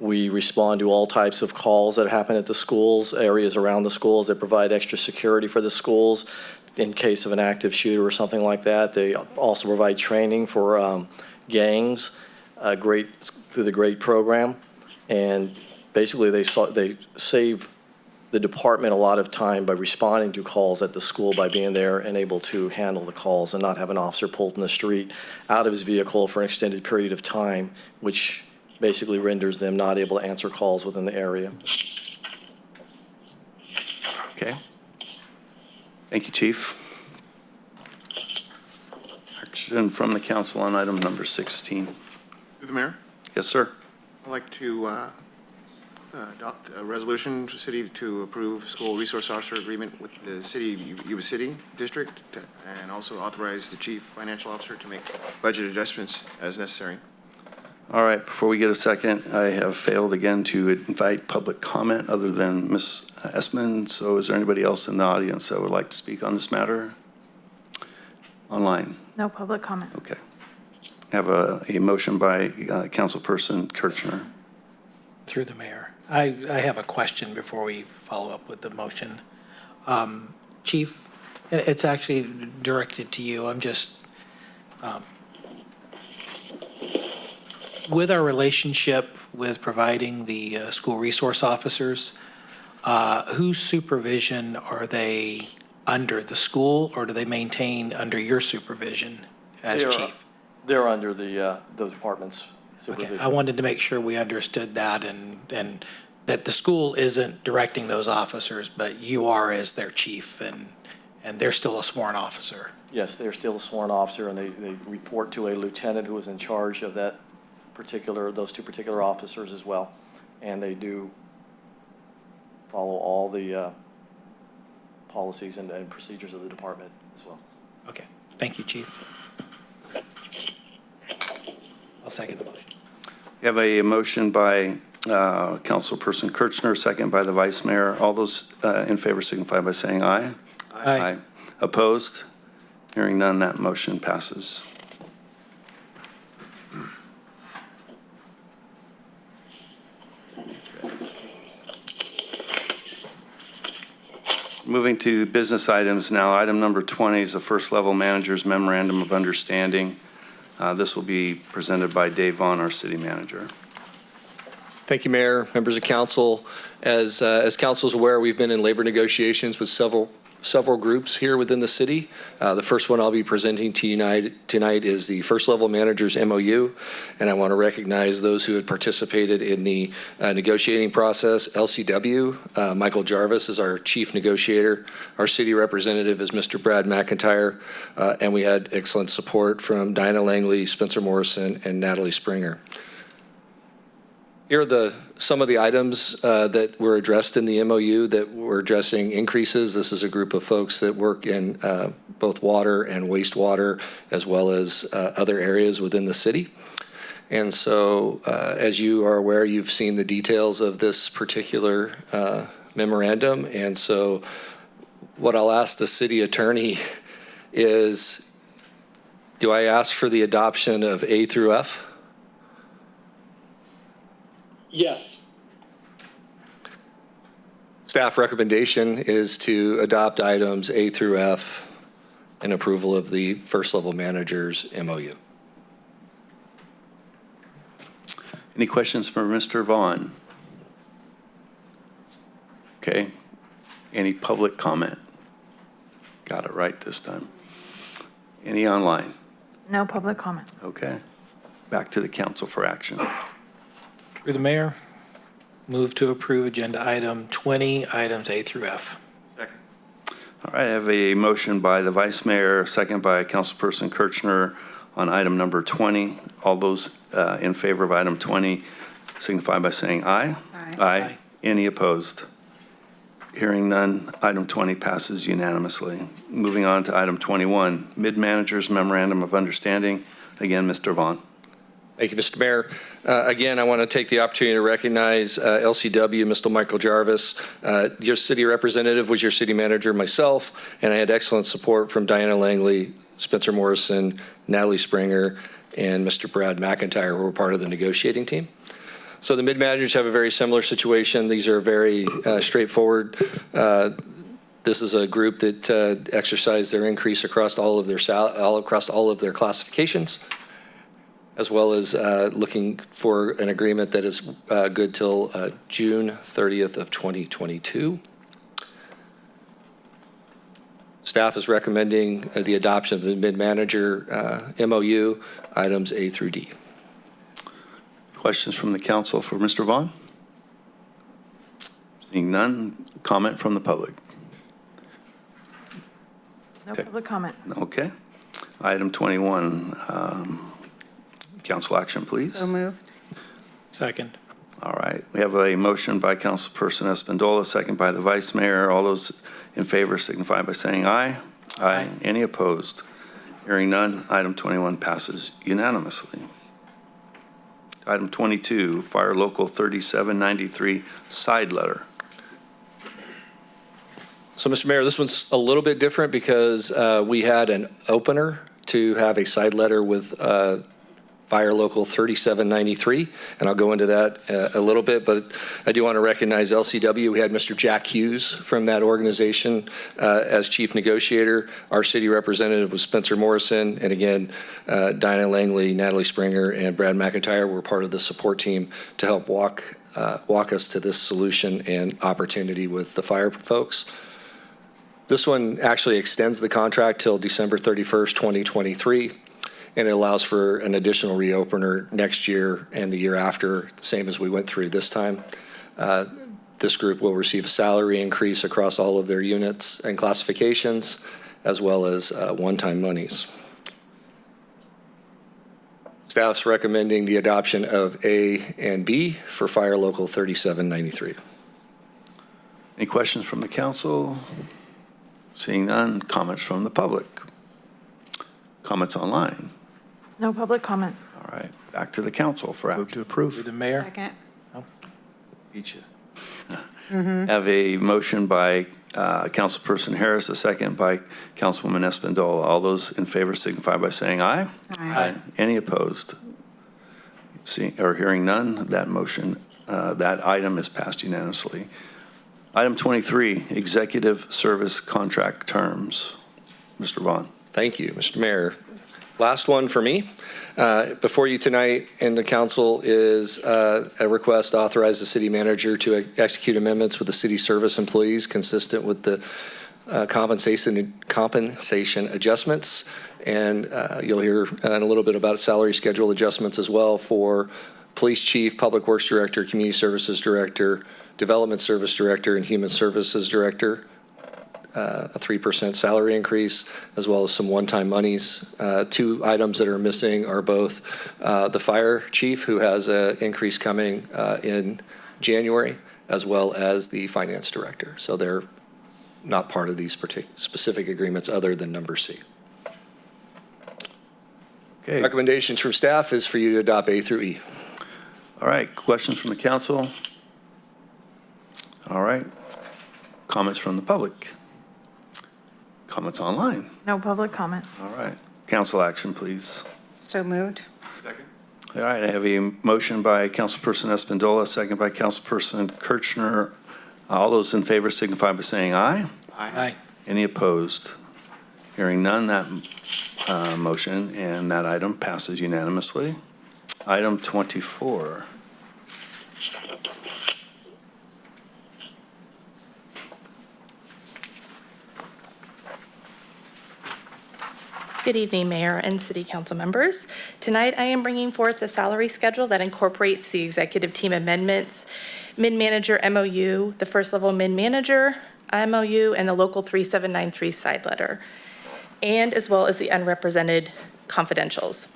Speaker 3: We respond to all types of calls that happen at the schools, areas around the schools. They provide extra security for the schools in case of an active shooter or something like that. They also provide training for gangs through the GREAT program. And basically they save the department a lot of time by responding to calls at the school by being there and able to handle the calls and not have an officer pulled in the street out of his vehicle for an extended period of time, which basically renders them not able to answer calls within the area.
Speaker 1: Okay. Thank you, Chief. Action from the council on item number 16.
Speaker 7: Through the mayor,
Speaker 1: Yes, sir.
Speaker 7: I'd like to adopt a resolution to city to approve school resource officer agreement with the city of Yuba City District and also authorize the chief financial officer to make budget adjustments as necessary.
Speaker 1: All right, before we get a second, I have failed again to invite public comment other than Ms. Esmond. So is there anybody else in the audience that would like to speak on this matter? Online?
Speaker 2: No public comment.
Speaker 1: Okay. Have a motion by Councilperson Kirchner.
Speaker 11: Through the mayor. I have a question before we follow up with the motion. Chief, it's actually directed to you. I'm just, with our relationship with providing the school resource officers, whose supervision are they under, the school, or do they maintain under your supervision? as
Speaker 3: They're-
Speaker 11: chief?
Speaker 3: They're under the department's
Speaker 11: Okay,
Speaker 3: supervision.
Speaker 11: I wanted to make sure we understood that and that the school isn't directing those officers, but you are as their chief and they're still a sworn officer.
Speaker 3: Yes, they're still a sworn officer, and they report to a lieutenant who is in charge of those two particular officers as well. And they do follow all the policies and procedures of the department as well.
Speaker 11: Okay, thank you, chief. I'll second the motion.
Speaker 1: We have a motion by Councilperson Kirchner, second by the Vice Mayor. All those in favor signify by saying aye.
Speaker 11: Aye.
Speaker 1: Opposed? Hearing none, that motion passes. Moving to business items now. Item number 20 is the First Level Manager's Memorandum of Understanding. This will be presented by Dave Vaughn, our city manager.
Speaker 9: Thank you, Mayor, members of council. As council is aware, we've been in labor negotiations with several groups here within the city. The first one I'll be presenting to you tonight is the First Level Manager's MOU, and I want to recognize those who had participated in the negotiating process. LCW, Michael Jarvis is our chief negotiator. Our city representative is Mr. Brad McIntyre, and we had excellent support from Dinah Langley, Spencer Morrison, and Natalie Springer. Here are some of the items that were addressed in the MOU that were addressing increases. This is a group of folks that work in both water and wastewater, as well as other areas within the city. And so, as you are aware, you've seen the details of this particular memorandum. And so what I'll ask the city attorney is, do I ask for the adoption of A through F?
Speaker 4: Yes.
Speaker 9: Staff recommendation is to adopt items A through F in approval of the First Level Manager's MOU.
Speaker 1: Any questions for Mr. Vaughn? Okay. Any public comment? Got it right this time. Any online?
Speaker 2: No public comment.
Speaker 1: Okay. Back to the council for action.
Speaker 11: Through the mayor, move to approve agenda item 20, items A through F.
Speaker 7: Second.
Speaker 1: All right, I have a motion by the Vice Mayor, second by Councilperson Kirchner on item number 20. All those in favor of item 20 signify by saying aye.
Speaker 8: Aye.
Speaker 1: Aye. Any opposed? Hearing none, item 20 passes unanimously. Moving on to item 21, Mid-Manager's Memorandum of Understanding. Again, Mr. Vaughn.
Speaker 9: Thank you, Mr. Mayor. Again, I want to take the opportunity to recognize LCW, Mr. Michael Jarvis. Your city representative was your city manager, myself, and I had excellent support from Diana Langley, Spencer Morrison, Natalie Springer, and Mr. Brad McIntyre, who were part of the negotiating team. So the mid-managers have a very similar situation. These are very straightforward. This is a group that exercised their increase across all of their classifications, as well as looking for an agreement that is good till June 30th of 2022. Staff is recommending the adoption of the mid-manager MOU, items A through D.
Speaker 1: Questions from the council for Mr. Vaughn? Seeing none, comment from the public.
Speaker 2: No
Speaker 1: Okay.
Speaker 2: public comment.
Speaker 1: Okay. Item 21, council action, please.
Speaker 8: So moved.
Speaker 11: Second.
Speaker 1: All right. We have a motion by Councilperson Espandola, second by the Vice Mayor. All those in favor signify by saying aye. Aye. Any opposed? Hearing none, item 21 passes unanimously. Item 22, Fire Local 3793 side letter.
Speaker 9: So, Mr. Mayor, this one's a little bit different because we had an opener to have a side letter with Fire Local 3793, and I'll go into that a little bit, but I do want to recognize LCW. We had Mr. Jack Hughes from that organization as chief negotiator. Our city representative was Spencer Morrison, and again, Dinah Langley, Natalie Springer, and Brad McIntyre were part of the support team to help walk us to this solution and opportunity with the fire folks. This one actually extends the contract till December 31st, 2023. and it allows for an additional reopener next year and the year after, the same as we went through this time. This group will receive a salary increase across all of their units and classifications, as well as one-time monies. Staff's recommending the adoption of A and B for Fire Local 3793.
Speaker 1: Any questions from the council? Seeing none, comments from the public? Comments online?
Speaker 2: No public comment.
Speaker 1: All right, back to the council for action. To approve.
Speaker 11: Through the mayor.
Speaker 8: Second.
Speaker 1: Beat you. Have a motion by Councilperson Harris, a second by Councilwoman Espandola. All those in favor signify by saying aye.
Speaker 8: Aye.
Speaker 1: Any opposed? Hearing none, that motion, that item is passed unanimously. Item 23, executive service contract terms. Mr. Vaughn.
Speaker 9: Thank you, Mr. Mayor. Last one for me. Before you tonight in the council is a request to authorize the city manager to execute amendments with the city service employees consistent with the compensation adjustments. And you'll hear in a little bit about salary schedule adjustments as well for police chief, public works director, community services director, development service director, and human services director. A 3% salary increase, as well as some one-time monies. Two items that are missing are both the fire chief, who has an increase coming in January, as well as the finance director. So they're not part of these specific agreements other than number C.
Speaker 1: Okay.
Speaker 9: Recommendations from staff is for you to adopt A through E.
Speaker 1: All right, questions from the council? All right. Comments from the public? Comments online?
Speaker 2: No public comment.
Speaker 1: All right. Council action, please.
Speaker 8: So moved.
Speaker 1: All right, I have a motion by Councilperson Espandola, second by Councilperson Kirchner. All those in favor signify by saying aye.
Speaker 11: Aye.
Speaker 1: Any opposed? Hearing none, that motion and that item passes unanimously. Item 24.
Speaker 13: Good evening, Mayor and City Council members. Tonight, I am bringing forth a salary schedule that incorporates the executive team amendments, mid-manager MOU, the first level mid-manager MOU, and the local 3793 side letter, and as well as the unrepresented confidentials.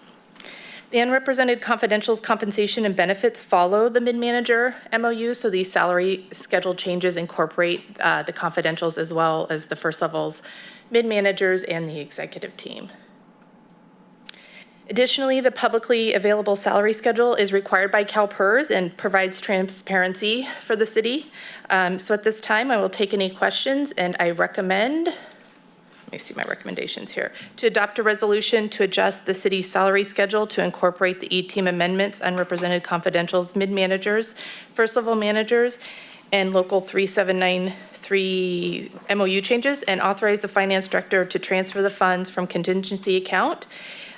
Speaker 13: The unrepresented confidentials compensation and benefits follow the mid-manager MOU, so these salary schedule changes incorporate the confidentials as well as the first levels mid-managers and the executive team. Additionally, the publicly available salary schedule is required by CalPERS and provides transparency for the city. So at this time, I will take any questions, and I recommend, let me see my recommendations here, to adopt a resolution to adjust the city's salary schedule to incorporate the E-team amendments, unrepresented confidentials, mid-managers, first-level managers, and local 3793 MOU changes, and authorize the finance director to transfer the funds from contingency account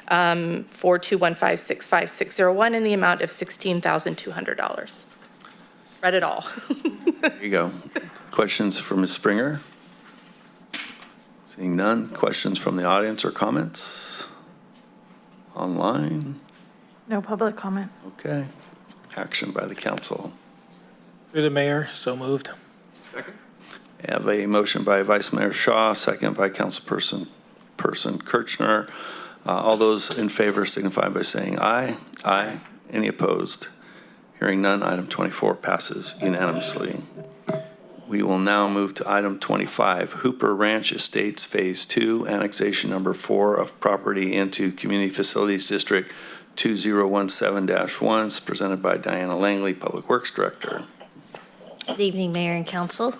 Speaker 13: 421565601 in the amount of $16,200. Read it all.
Speaker 1: There you go. Questions for Ms. Springer? Seeing none. Questions from the audience or comments? Online?
Speaker 2: No public comment.
Speaker 1: Okay. Action by the council.
Speaker 11: Through the mayor, so moved.
Speaker 1: I have a motion by Vice Mayor Shaw, second by Councilperson Kirchner. All those in favor signify by saying aye. Aye. Any opposed? Hearing none, item 24 passes unanimously. We will now move to item 25, Hooper Ranch Estates Phase 2, Annexation Number 4 of property into Community Facilities District 2017-1, presented by Diana Langley, Public Works Director.
Speaker 14: Good evening, Mayor and Council.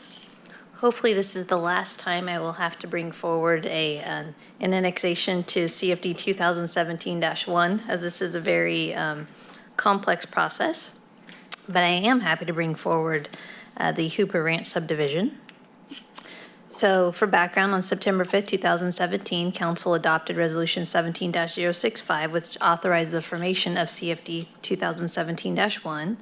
Speaker 14: Hopefully this is the last time I will have to bring forward an annexation to CFD 2017-1, as this is a very complex process. But I am happy to bring forward the Hooper Ranch subdivision. So for background, on September 5th, 2017, Council adopted Resolution 17-065, which authorized the formation of CFD 2017-1.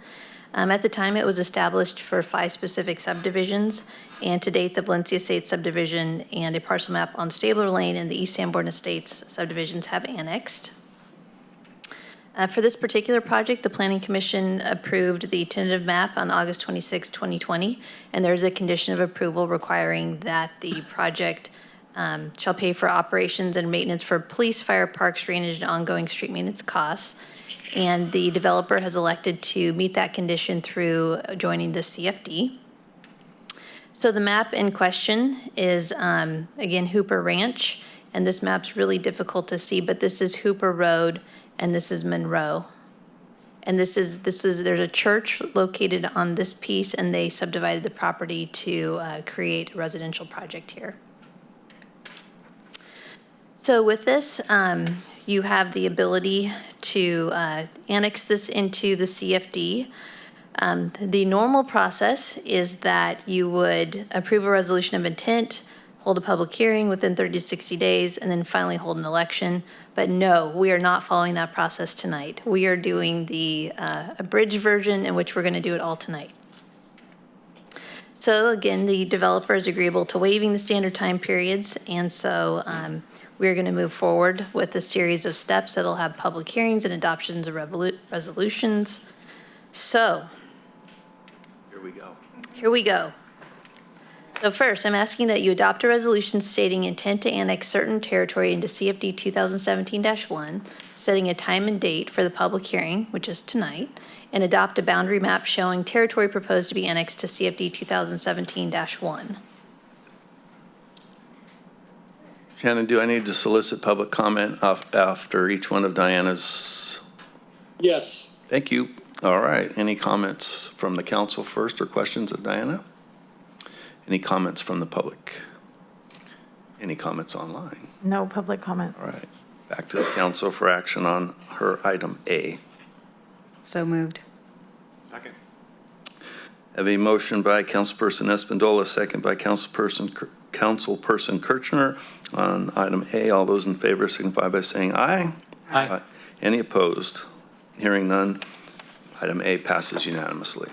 Speaker 14: At the time, it was established for 5 specific subdivisions, and to date, the Valencia Estates subdivision and a parcel map on Stabler Lane and the East Sanborn Estates subdivisions have annexed. For this particular project, the Planning Commission approved the tentative map on August 26, 2020, and there's a condition of approval requiring that the project shall pay for operations and maintenance for police, fire, parks, drainage, and ongoing street maintenance costs. And the developer has elected to meet that condition through joining the CFD. So the map in question is, again, Hooper Ranch, and this map's really difficult to see, but this is Hooper Road, and this is Monroe. And there's a church located on this piece, and they subdivided the property to create a residential project here. So with this, you have the ability to annex this into the CFD. The normal process is that you would approve a resolution of intent, hold a public hearing within 30 to 60 days, and then finally hold an election. But no, we are not following that process tonight. We are doing the abridged version in which we're going to do it all tonight. So again, the developer is agreeable to waiving the standard time periods, and so we're going to move forward with a series of steps that'll have public hearings and adoptions of resolutions. So here we go. So first, I'm asking that you adopt a resolution stating intent to annex certain territory into CFD 2017-1, setting a time and date for the public hearing, which is tonight, and adopt a boundary map showing territory proposed to be annexed to CFD 2017-1.
Speaker 1: Shannon, do I need to solicit public comment after each one of Diana's?
Speaker 4: Yes.
Speaker 1: Thank you. All right. Any comments from the council first or questions of Diana? Any comments from the public? Any comments online?
Speaker 2: No public comment.
Speaker 1: All right. Back to the council for action on her item A.
Speaker 8: So moved.
Speaker 7: Second.
Speaker 1: Have a motion by Councilperson Espandola, second by Councilperson Kirchner on item A. All those in favor signify by saying aye.
Speaker 11: Aye.
Speaker 1: Any opposed? Hearing none, item A passes unanimously.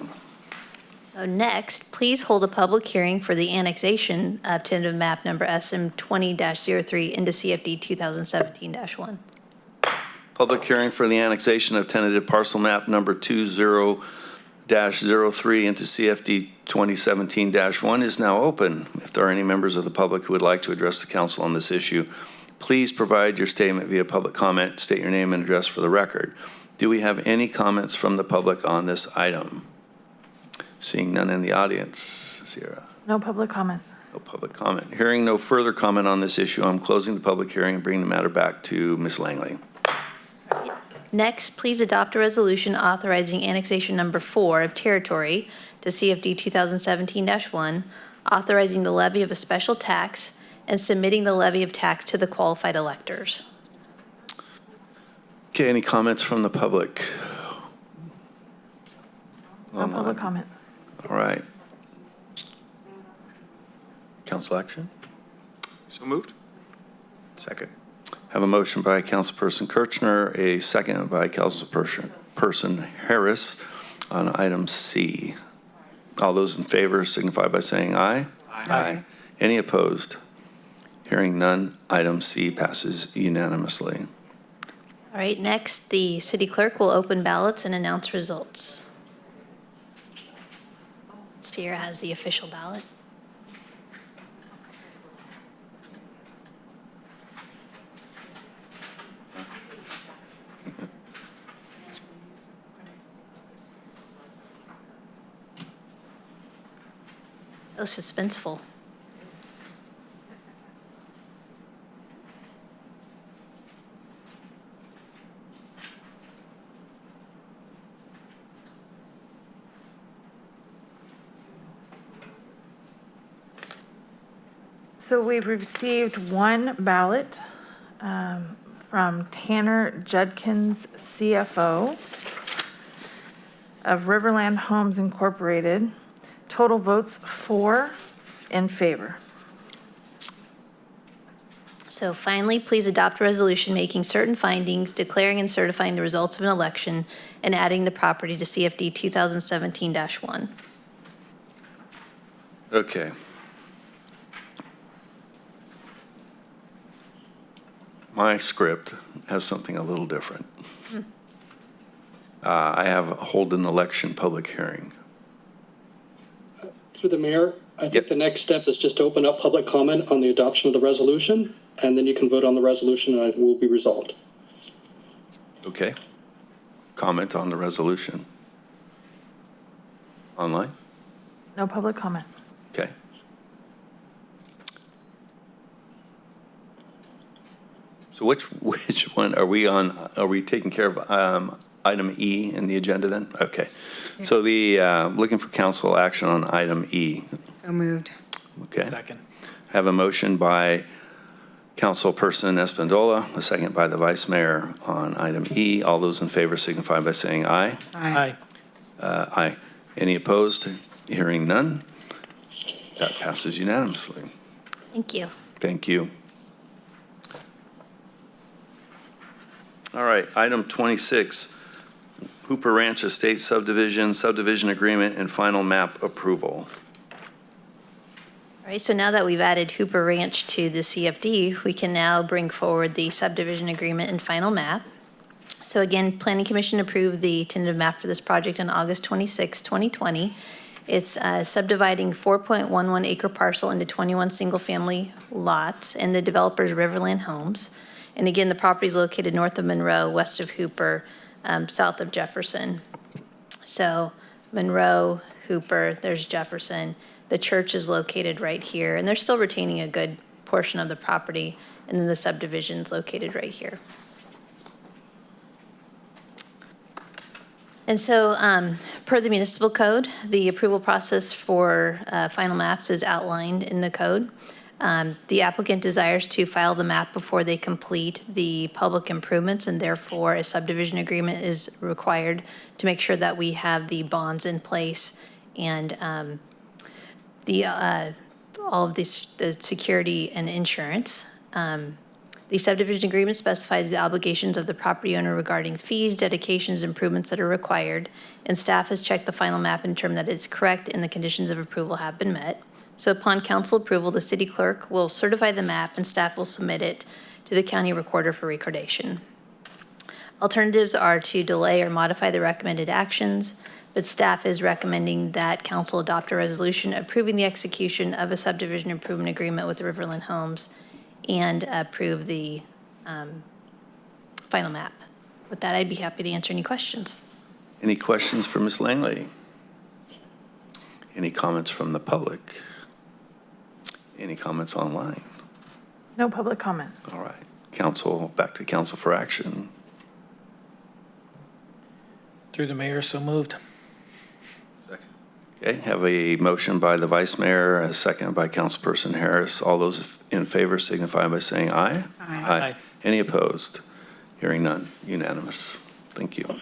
Speaker 14: So next, please hold a public hearing for the annexation of tentative map number SM 20-03 into CFD 2017-1.
Speaker 1: Public hearing for the annexation of tentative parcel map number 20-03 into CFD 2017-1 is now open. If there are any members of the public who would like to address the council on this issue, please provide your statement via public comment. State your name and address for the record. Do we have any comments from the public on this item? Seeing none in the audience. Sierra.
Speaker 2: No public comment.
Speaker 1: No public comment. Hearing no further comment on this issue, I'm closing the public hearing and bringing the matter back to Ms. Langley.
Speaker 14: Next, please adopt a resolution authorizing annexation number 4 of territory to CFD 2017-1, authorizing the levy of a special tax and submitting the levy of tax to the qualified electors.
Speaker 1: Okay, any comments from the public?
Speaker 2: No public comment.
Speaker 1: All right. Council action?
Speaker 7: So moved. Second.
Speaker 1: Have a motion by Councilperson Kirchner, a second by Councilperson Harris on item C. All those in favor signify by saying aye. Aye. Any opposed? Hearing none, item C passes unanimously.
Speaker 14: All right, next, the city clerk will open ballots and announce results. Sierra has the official ballot. So suspenseful.
Speaker 2: So we've received one ballot from Tanner Judkins, CFO of Riverland Homes Incorporated. Total votes 4 in favor.
Speaker 14: So finally, please adopt a resolution making certain findings, declaring and certifying the results of an election, and adding the property to CFD 2017-1.
Speaker 1: Okay. My script has something a little different. I have hold an election public hearing.
Speaker 4: Through the mayor, I think the next step is just to open up public comment on the adoption of the resolution, and then you can vote on the resolution and it will be resolved.
Speaker 1: Okay. Comment on the resolution. Online?
Speaker 2: No public comment.
Speaker 1: Okay. So which one are we on? Are we taking care of item E in the agenda then? Okay. So the, looking for council action on item E.
Speaker 8: So moved.
Speaker 1: Okay.
Speaker 11: Second.
Speaker 1: Have a motion by Councilperson Espandola, a second by the Vice Mayor on item E. All those in favor signify by saying aye.
Speaker 11: Aye.
Speaker 1: Aye. Any opposed? Hearing none. That passes unanimously.
Speaker 14: Thank you.
Speaker 1: Thank you. All right, item 26, Hooper Ranch Estate subdivision agreement and final map approval.
Speaker 14: All right, so now that we've added Hooper Ranch to the CFD, we can now bring forward the subdivision agreement and final map. So again, Planning Commission approved the tentative map for this project on August 26, 2020. It's subdividing 4.11 acre parcel into 21 single-family lots, and the developer's Riverland Homes. And again, the property is located north of Monroe, west of Hooper, south of Jefferson. So Monroe, Hooper, there's Jefferson. The church is located right here, and they're still retaining a good portion of the property. And then the subdivision's located right here. And so, per the municipal code, the approval process for final maps is outlined in the code. The applicant desires to file the map before they complete the public improvements, and therefore a subdivision agreement is required to make sure that we have the bonds in place and all of the security and insurance. The subdivision agreement specifies the obligations of the property owner regarding fees, dedications, improvements that are required, and staff has checked the final map and determined that it's correct and the conditions of approval have been met. So upon council approval, the city clerk will certify the map and staff will submit it to the county recorder for recordation. Alternatives are to delay or modify the recommended actions, but staff is recommending that council adopt a resolution approving the execution of a subdivision improvement agreement with Riverland Homes and approve the final map. With that, I'd be happy to answer any questions.
Speaker 1: Any questions for Ms. Langley? Any comments from the public? Any comments online?
Speaker 2: No public comment.
Speaker 1: All right. Council, back to council for action.
Speaker 11: Through the mayor, so moved.
Speaker 1: Okay, have a motion by the Vice Mayor, a second by Councilperson Harris. All those in favor signify by saying aye.
Speaker 11: Aye.
Speaker 1: Any opposed? Hearing none. Unanimous. Thank you.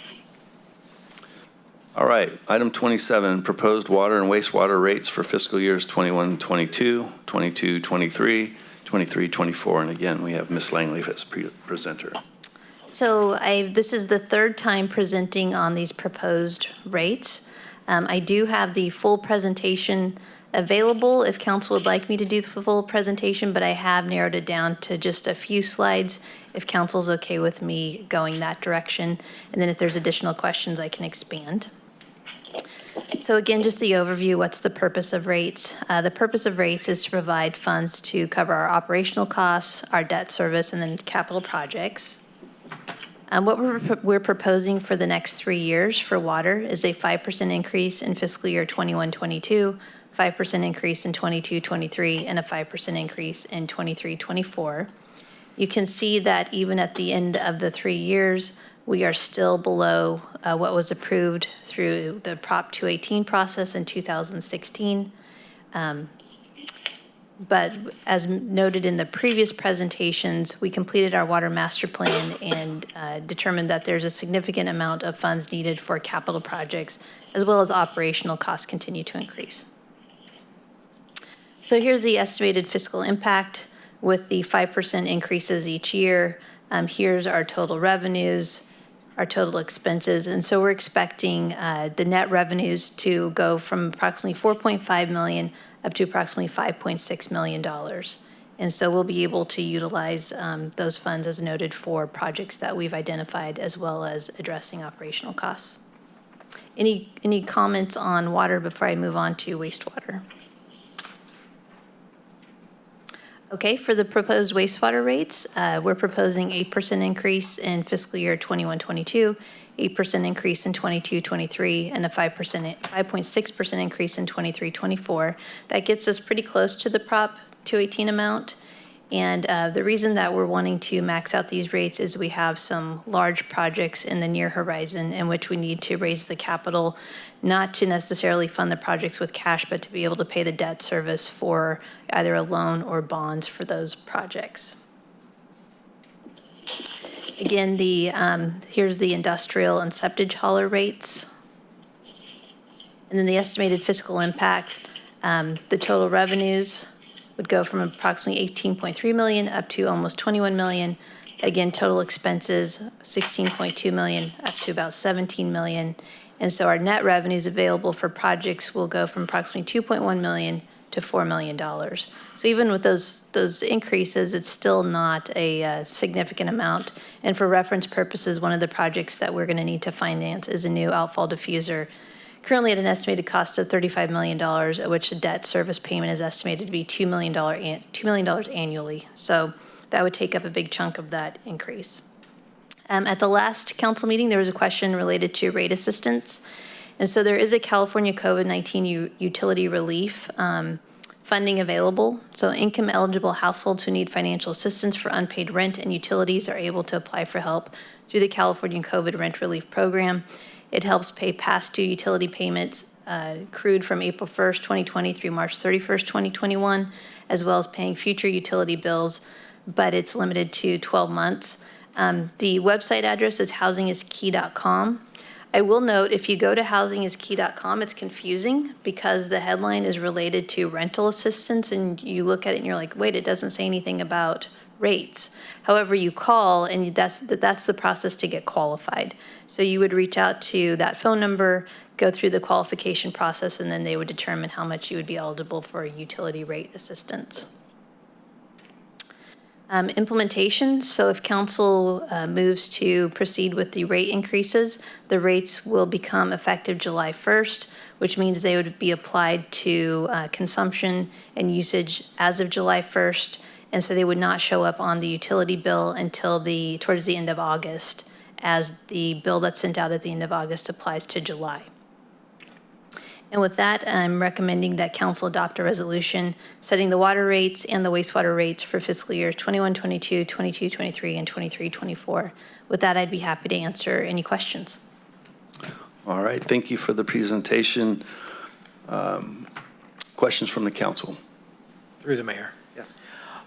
Speaker 1: All right, item 27, proposed water and wastewater rates for fiscal years 21-22, 22-23, 23-24. And again, we have Ms. Langley as presenter.
Speaker 14: So this is the third time presenting on these proposed rates. I do have the full presentation available if council would like me to do the full presentation, but I have narrowed it down to just a few slides if council's okay with me going that direction. And then if there's additional questions, I can expand. So again, just the overview, what's the purpose of rates? The purpose of rates is to provide funds to cover our operational costs, our debt service, and then capital projects. What we're proposing for the next 3 years for water is a 5% increase in fiscal year 21-22, 5% increase in 22-23, and a 5% increase in 23-24. You can see that even at the end of the 3 years, we are still below what was approved through the Prop 218 process in 2016. But as noted in the previous presentations, we completed our water master plan and determined that there's a significant amount of funds needed for capital projects, as well as operational costs continue to increase. So here's the estimated fiscal impact with the 5% increases each year. Here's our total revenues, our total expenses. And so we're expecting the net revenues to go from approximately $4.5 million up to approximately $5.6 million. And so we'll be able to utilize those funds as noted for projects that we've identified, as well as addressing operational costs. Any comments on water before I move on to wastewater? Okay, for the proposed wastewater rates, we're proposing 8% increase in fiscal year 21-22, 8% increase in 22-23, and a 5.6% increase in 23-24. That gets us pretty close to the Prop 218 amount. And the reason that we're wanting to max out these rates is we have some large projects in the near horizon in which we need to raise the capital, not to necessarily fund the projects with cash, but to be able to pay the debt service for either a loan or bonds for those projects. Again, here's the industrial and septage hauler rates. And then the estimated fiscal impact, the total revenues would go from approximately 18.3 million up to almost 21 million. Again, total expenses, 16.2 million up to about 17 million. And so our net revenues available for projects will go from approximately 2.1 million to $4 million. So even with those increases, it's still not a significant amount. And for reference purposes, one of the projects that we're going to need to finance is a new outfall diffuser, currently at an estimated cost of $35 million, at which the debt service payment is estimated to be $2 million annually. So that would take up a big chunk of that increase. At the last council meeting, there was a question related to rate assistance. And so there is a California COVID-19 utility relief funding available. So income-eligible households who need financial assistance for unpaid rent and utilities are able to apply for help through the California COVID Rent Relief Program. It helps pay past due utility payments accrued from April 1st, 2020 through March 31st, 2021, as well as paying future utility bills, but it's limited to 12 months. The website address is housingiskey.com. I will note, if you go to housingiskey.com, it's confusing because the headline is related to rental assistance, and you look at it and you're like, wait, it doesn't say anything about rates. However, you call, and that's the process to get qualified. So you would reach out to that phone number, go through the qualification process, and then they would determine how much you would be eligible for utility rate assistance. Implementation, so if council moves to proceed with the rate increases, the rates will become effective July 1st, which means they would be applied to consumption and usage as of July 1st, and so they would not show up on the utility bill until towards the end of August, as the bill that's sent out at the end of August applies to July. And with that, I'm recommending that council adopt a resolution setting the water rates and the wastewater rates for fiscal years 21-22, 22-23, and 23-24. With that, I'd be happy to answer any questions.
Speaker 1: All right, thank you for the presentation. Questions from the council?
Speaker 11: Through the mayor.
Speaker 1: Yes.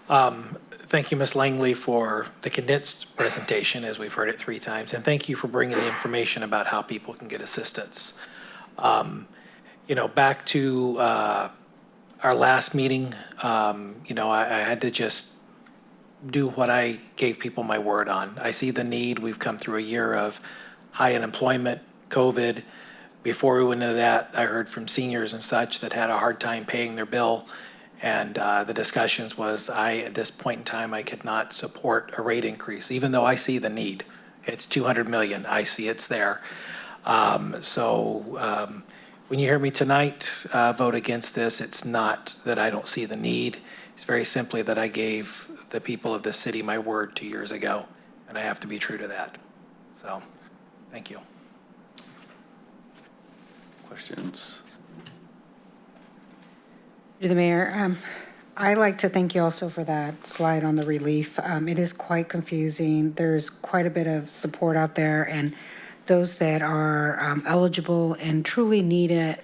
Speaker 11: Thank you, Ms. Langley, for the condensed presentation, as we've heard it 3 times. And thank you for bringing the information about how people can get assistance. Back to our last meeting, I had to just do what I gave people my word on. I see the need. We've come through a year of high unemployment, COVID. Before we went into that, I heard from seniors and such that had a hard time paying their bill. And the discussions was, at this point in time, I could not support a rate increase, even though I see the need. It's $200 million. I see it's there. When you hear me tonight vote against this, it's not that I don't see the need. It's very simply that I gave the people of this city my word 2 years ago, and I have to be true to that. So, thank you.
Speaker 1: Questions?
Speaker 8: Through the mayor, I'd like to thank you also for that slide on the relief. It is quite confusing. There's quite a bit of support out there, and those that are eligible and truly need it,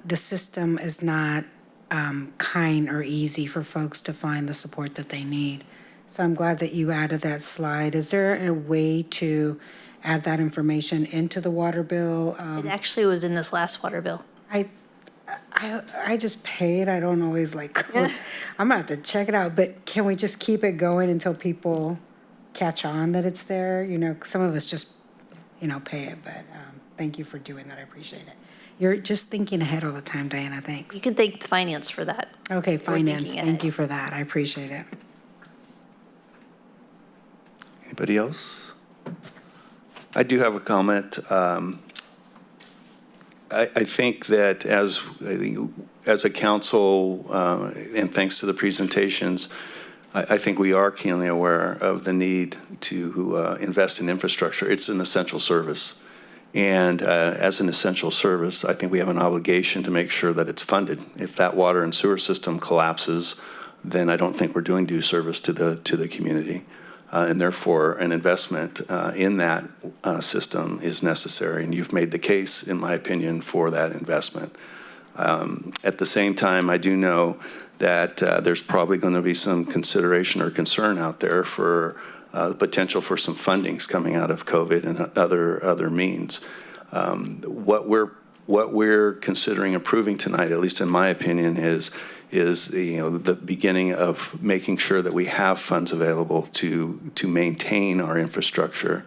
Speaker 8: the system is not kind or easy for folks to find the support that they need. So I'm glad that you added that slide. Is there a way to add that information into the water bill?
Speaker 14: It actually was in this last water bill.
Speaker 8: I just pay it. I don't always I'm gonna have to check it out, but can we just keep it going until people catch on that it's there? Some of us just, pay it, but thank you for doing that. I appreciate it. You're just thinking ahead all the time, Diana, thanks.
Speaker 14: You can thank the finance for that.
Speaker 8: Okay, finance,
Speaker 14: thinking
Speaker 8: thank
Speaker 14: ahead.
Speaker 8: you for that. I appreciate it.
Speaker 1: Anybody else? I do have a comment. I think that as a council, and thanks to the presentations, I think we are keenly aware of the need to invest in infrastructure. It's an essential service. And as an essential service, I think we have an obligation to make sure that it's funded. If that water and sewer system collapses, then I don't think we're doing due service to the community. And therefore, an investment in that system is necessary. And you've made the case, in my opinion, for that investment. At the same time, I do know that there's probably going to be some consideration or concern out there for the potential for some fundings coming out of COVID and other means. What we're considering approving tonight, at least in my opinion, is the beginning of making sure that we have funds available to maintain our infrastructure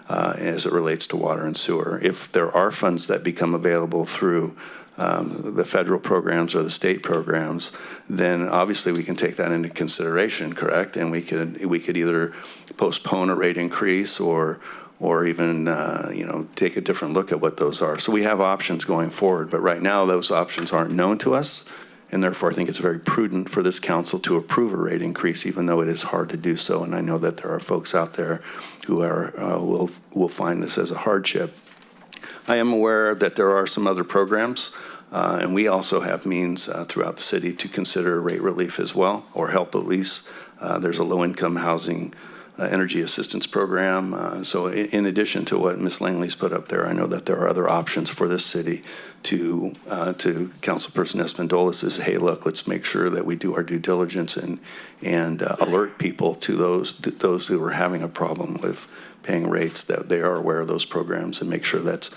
Speaker 1: as it relates to water and sewer. If there are funds that become available through the federal programs or the state programs, then obviously we can take that into consideration, correct? And we could either postpone a rate increase or even take a different look at what those are. So we have options going forward, but right now those options aren't known to us, and therefore I think it's very prudent for this council to approve a rate increase, even though it is hard to do so. And I know that there are folks out there who will find this as a hardship. I am aware that there are some other programs, and we also have means throughout the city to consider rate relief as well, or help at least. There's a low-income housing energy assistance program. So in addition to what Ms. Langley's put up there, I know that there are other options for this city to Councilperson Espindola is, hey, look, let's make sure that we do our due diligence and alert people to those who are having a problem with paying rates, that they are aware of those programs, and make sure that's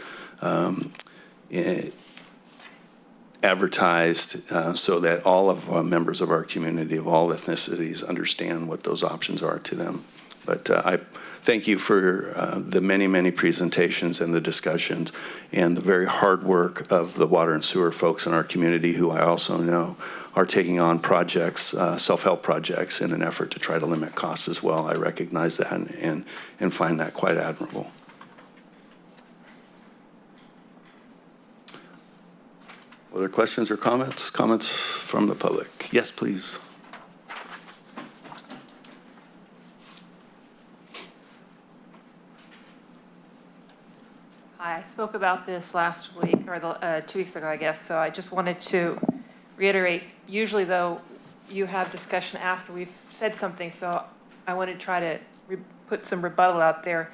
Speaker 1: advertised so that all of members of our community of all ethnicities understand what those options are to them. But I thank you for the many, many presentations and the discussions and the very hard work of the water and sewer folks in our community, who I also know are taking on projects, self-help projects, in an effort to try to limit costs as well. I recognize that and find that quite admirable. Other questions or comments? Comments from the public? Yes, please.
Speaker 10: I spoke about this last week, or 2 weeks ago, I guess, so I just wanted to reiterate. Usually, though, you have discussion after we've said something, so I want to try to put some rebuttal out there.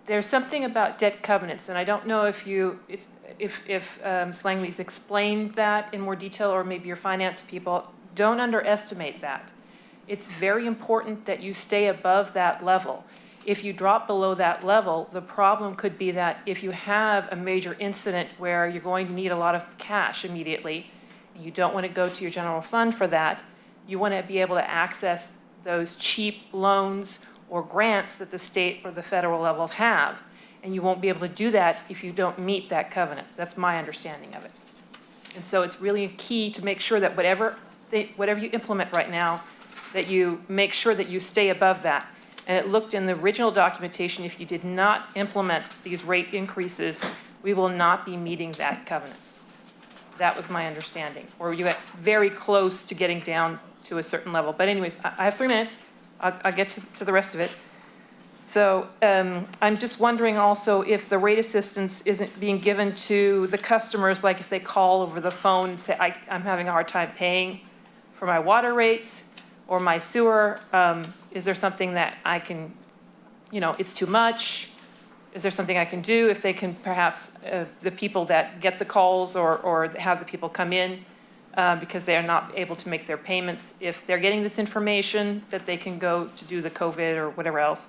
Speaker 10: There's something about debt covenants, and I don't know if Ms. Langley's explained that in more detail, or maybe your finance people. Don't underestimate that. It's very important that you stay above that level. If you drop below that level, the problem could be that if you have a major incident where you're going to need a lot of cash immediately, and you don't want to go to your general fund for that, you want to be able to access those cheap loans or grants that the state or the federal level have. And you won't be able to do that if you don't meet that covenant. That's my understanding of it. And so it's really key to make sure that whatever you implement right now, that you make sure that you stay above that. And it looked in the original documentation, if you did not implement these rate increases, we will not be meeting that covenant. That was my understanding. Or you get very close to getting down to a certain level. But anyways, I have 3 minutes. I'll get to the rest of it. So I'm just wondering also if the rate assistance isn't being given to the customers, like if they call over the phone and say, I'm having a hard time paying for my water rates or my sewer. Is there something that I can, it's too much? Is there something I can do? If they can perhaps, the people that get the calls or have the people come in because they are not able to make their payments, if they're getting this information, that they can go to do the COVID or whatever else.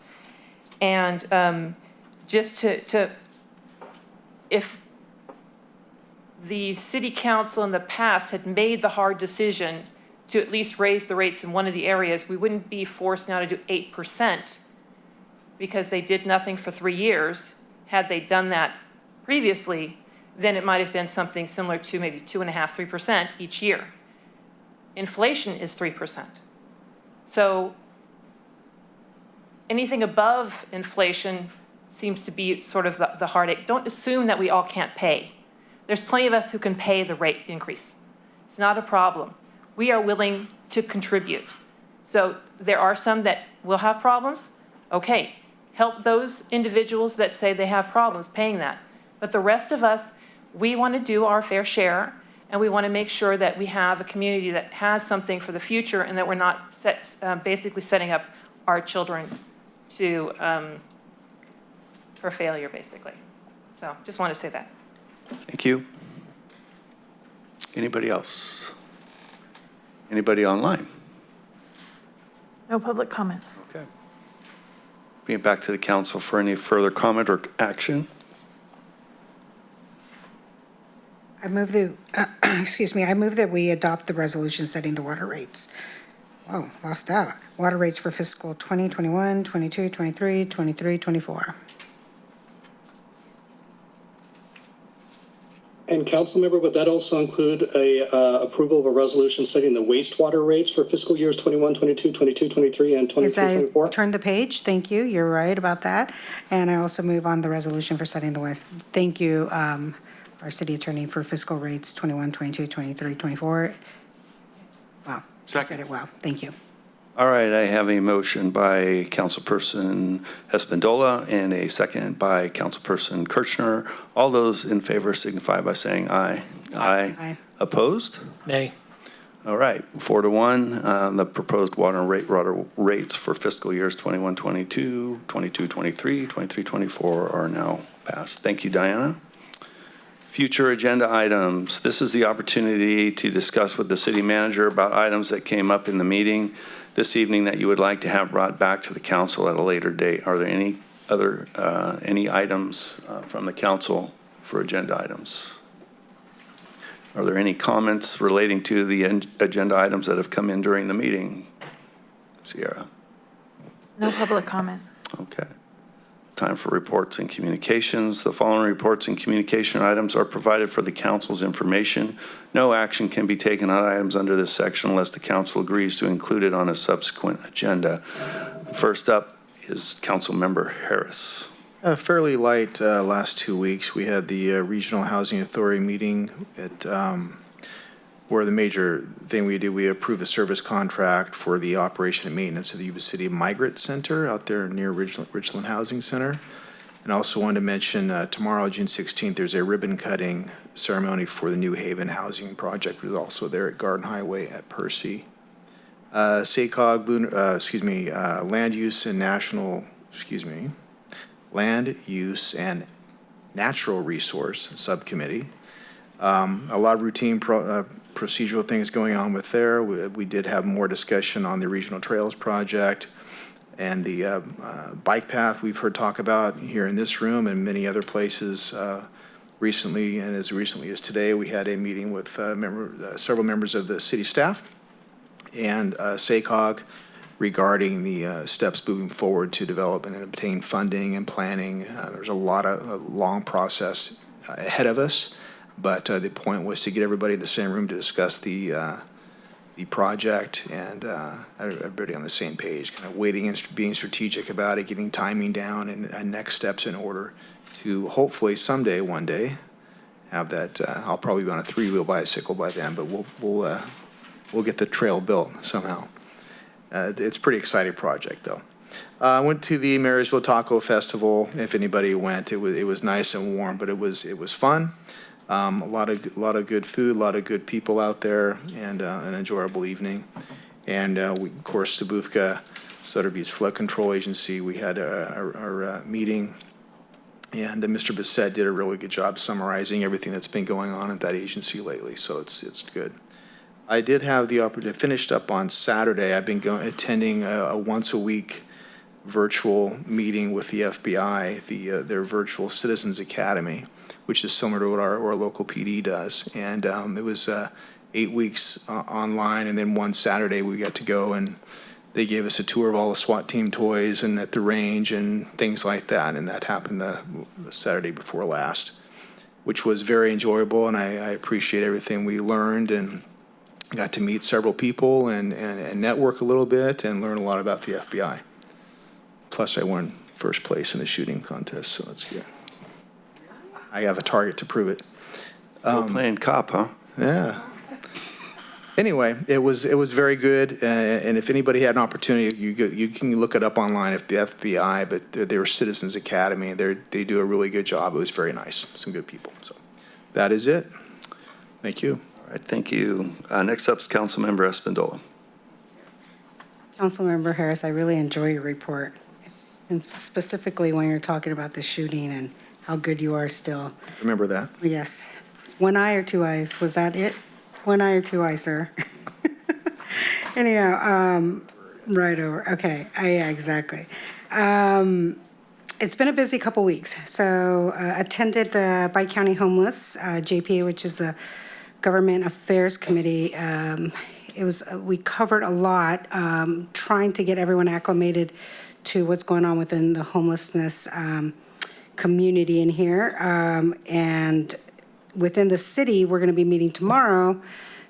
Speaker 10: And just if the city council in the past had made the hard decision to at least raise the rates in one of the areas, we wouldn't be forced now to do 8% because they did nothing for 3 years. had they done that previously, then it might have been something similar to maybe 2.5%, 3% each year. Inflation is 3%. So anything above inflation seems to be sort of the heartache. Don't assume that we all can't pay. There's plenty of us who can pay the rate increase. It's not a problem. We are willing to contribute. So there are some that will have problems. Okay, help those individuals that say they have problems paying that. But the rest of us, we want to do our fair share, and we want to make sure that we have a community that has something for the future and that we're not basically setting up our children to, for failure, basically. So just want to say that.
Speaker 1: Thank you. Anybody else? Anybody online?
Speaker 2: No public comment.
Speaker 1: Okay. Bring it back to the council for any further comment or action.
Speaker 8: I move that, I move that we adopt the resolution setting the water rates. Oh, lost that. Water rates for fiscal 2021, 22, 23, 23, 24.
Speaker 4: And councilmember, would that also include a approval of a resolution setting the wastewater rates for fiscal years 21, 22, 23, and 22,
Speaker 8: As I
Speaker 4: 24?
Speaker 8: turn the page, thank you, you're right about that. And I also move on the resolution for setting the waste. Thank you, our city attorney, for fiscal rates 21, 22, 23, 24. Wow, you said
Speaker 7: Second.
Speaker 8: it well, thank you.
Speaker 1: All right, I have a motion by Councilperson Espandola and a second by Councilperson Kirchner. All those in favor signify by saying aye.
Speaker 8: Aye.
Speaker 1: Opposed?
Speaker 11: Nay.
Speaker 1: All right, 4-1. The proposed water rates for fiscal years 21, 22, 22, 23, 23, 24 are now passed. Thank you, Diana. Future agenda items. This is the opportunity to discuss with the city manager about items that came up in the meeting this evening that you would like to have brought back to the council at a later date. Are there any other, any items from the council for agenda items? Are there any comments relating to the agenda items that have come in during the meeting? Sierra?
Speaker 2: No public comment.
Speaker 1: Okay. Time for reports and communications. The following reports and communication items are provided for the council's information. No action can be taken on items under this section unless the council agrees to include it on a subsequent agenda. First up is Councilmember Harris.
Speaker 15: Fairly light last 2 weeks. We had the Regional Housing Authority meeting at where the major thing we did, we approved a service contract for the operation and maintenance of the Yuba City Migrant Center out there near Richland Housing Center. And also wanted to mention tomorrow, June 16th, there's a ribbon cutting ceremony for the New Haven Housing Project, which is also there at Garden Highway at Percy. SACOG, Land Use and Natural Resource Subcommittee. A lot of routine procedural things going on with there. We did have more discussion on the Regional Trails Project and the bike path we've heard talk about here in this room and many other places recently. And as recently as today, we had a meeting with several members of the city staff and SACOG regarding the steps moving forward to development and obtain funding and planning. There's a long process ahead of us. But the point was to get everybody in the same room to discuss the project and everybody on the same page, kind of waiting and being strategic about it, getting timing down and next steps in order to hopefully someday, one day, have that. I'll probably be on a 3-wheel bicycle by then, but we'll get the trail built somehow. It's a pretty exciting project, though. I went to the Marysville Taco Festival. If anybody went, it was nice and warm, but it was fun. A lot of good food, a lot of good people out there, and an enjoyable evening. And we, of course, Sabufka, Sutter Butte Flood Control Agency, we had our meeting, and Mr. Bissett did a really good job summarizing everything that's been going on at that agency lately. So it's good. I did have the opportunity. Finished up on Saturday. I've been attending a once-a-week virtual meeting with the FBI, their virtual Citizens Academy, which is similar to what our local PD does. And it was 8 weeks online, and then one Saturday we got to go and They gave us a tour of all the SWAT team toys and at the range and things like that. And that happened the Saturday before last, which was very enjoyable. And I appreciate everything we learned and got to meet several people and network a little bit and learn a lot about the FBI. Plus, I won first place in the shooting contest, so that's good. I have a target to prove it.
Speaker 1: We're playing cop, huh?
Speaker 15: Yeah. Anyway, it was very good, and if anybody had an opportunity, you can look it up online at the FBI, but they were Citizens Academy. They do a really good job. It was very nice. Some good people. So that is it. Thank you.
Speaker 1: All right, thank you. Next up is Councilmember Espandola.
Speaker 8: Councilmember Harris, I really enjoy your report, and specifically when you're talking about the shooting and how good you are still.
Speaker 15: Remember that?
Speaker 8: Yes. One eye or two eyes? Was that it? One eye or two eyes, sir? Anyhow, right over. Okay. Yeah, exactly. It's been a busy couple weeks. So attended the Bi-County Homeless, JPA, which is the Government Affairs Committee. We covered a lot, trying to get everyone acclimated to what's going on within the homelessness community in here. And within the city, we're going to be meeting tomorrow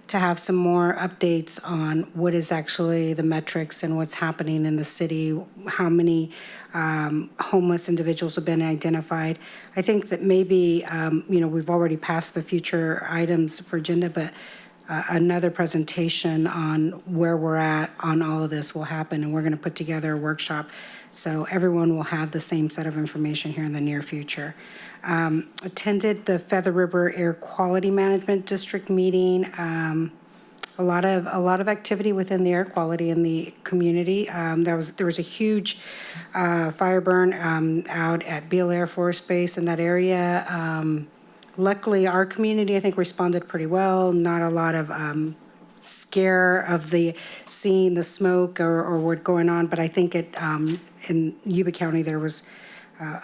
Speaker 8: to have some more updates on what is actually the metrics and what's happening in the city, how many homeless individuals have been identified. I think that maybe, we've already passed the future items for agenda, but another presentation on where we're at on all of this will happen, and we're going to put together a workshop so everyone will have the same set of information here in the near future. Attended the Feather River Air Quality Management District meeting. A lot of activity within the air quality in the community. There was a huge fire burn out at Beale Air Force Base in that area. Luckily, our community, I think, responded pretty well. Not a lot of scare of seeing the smoke or what going on, but I think in Yuba County there was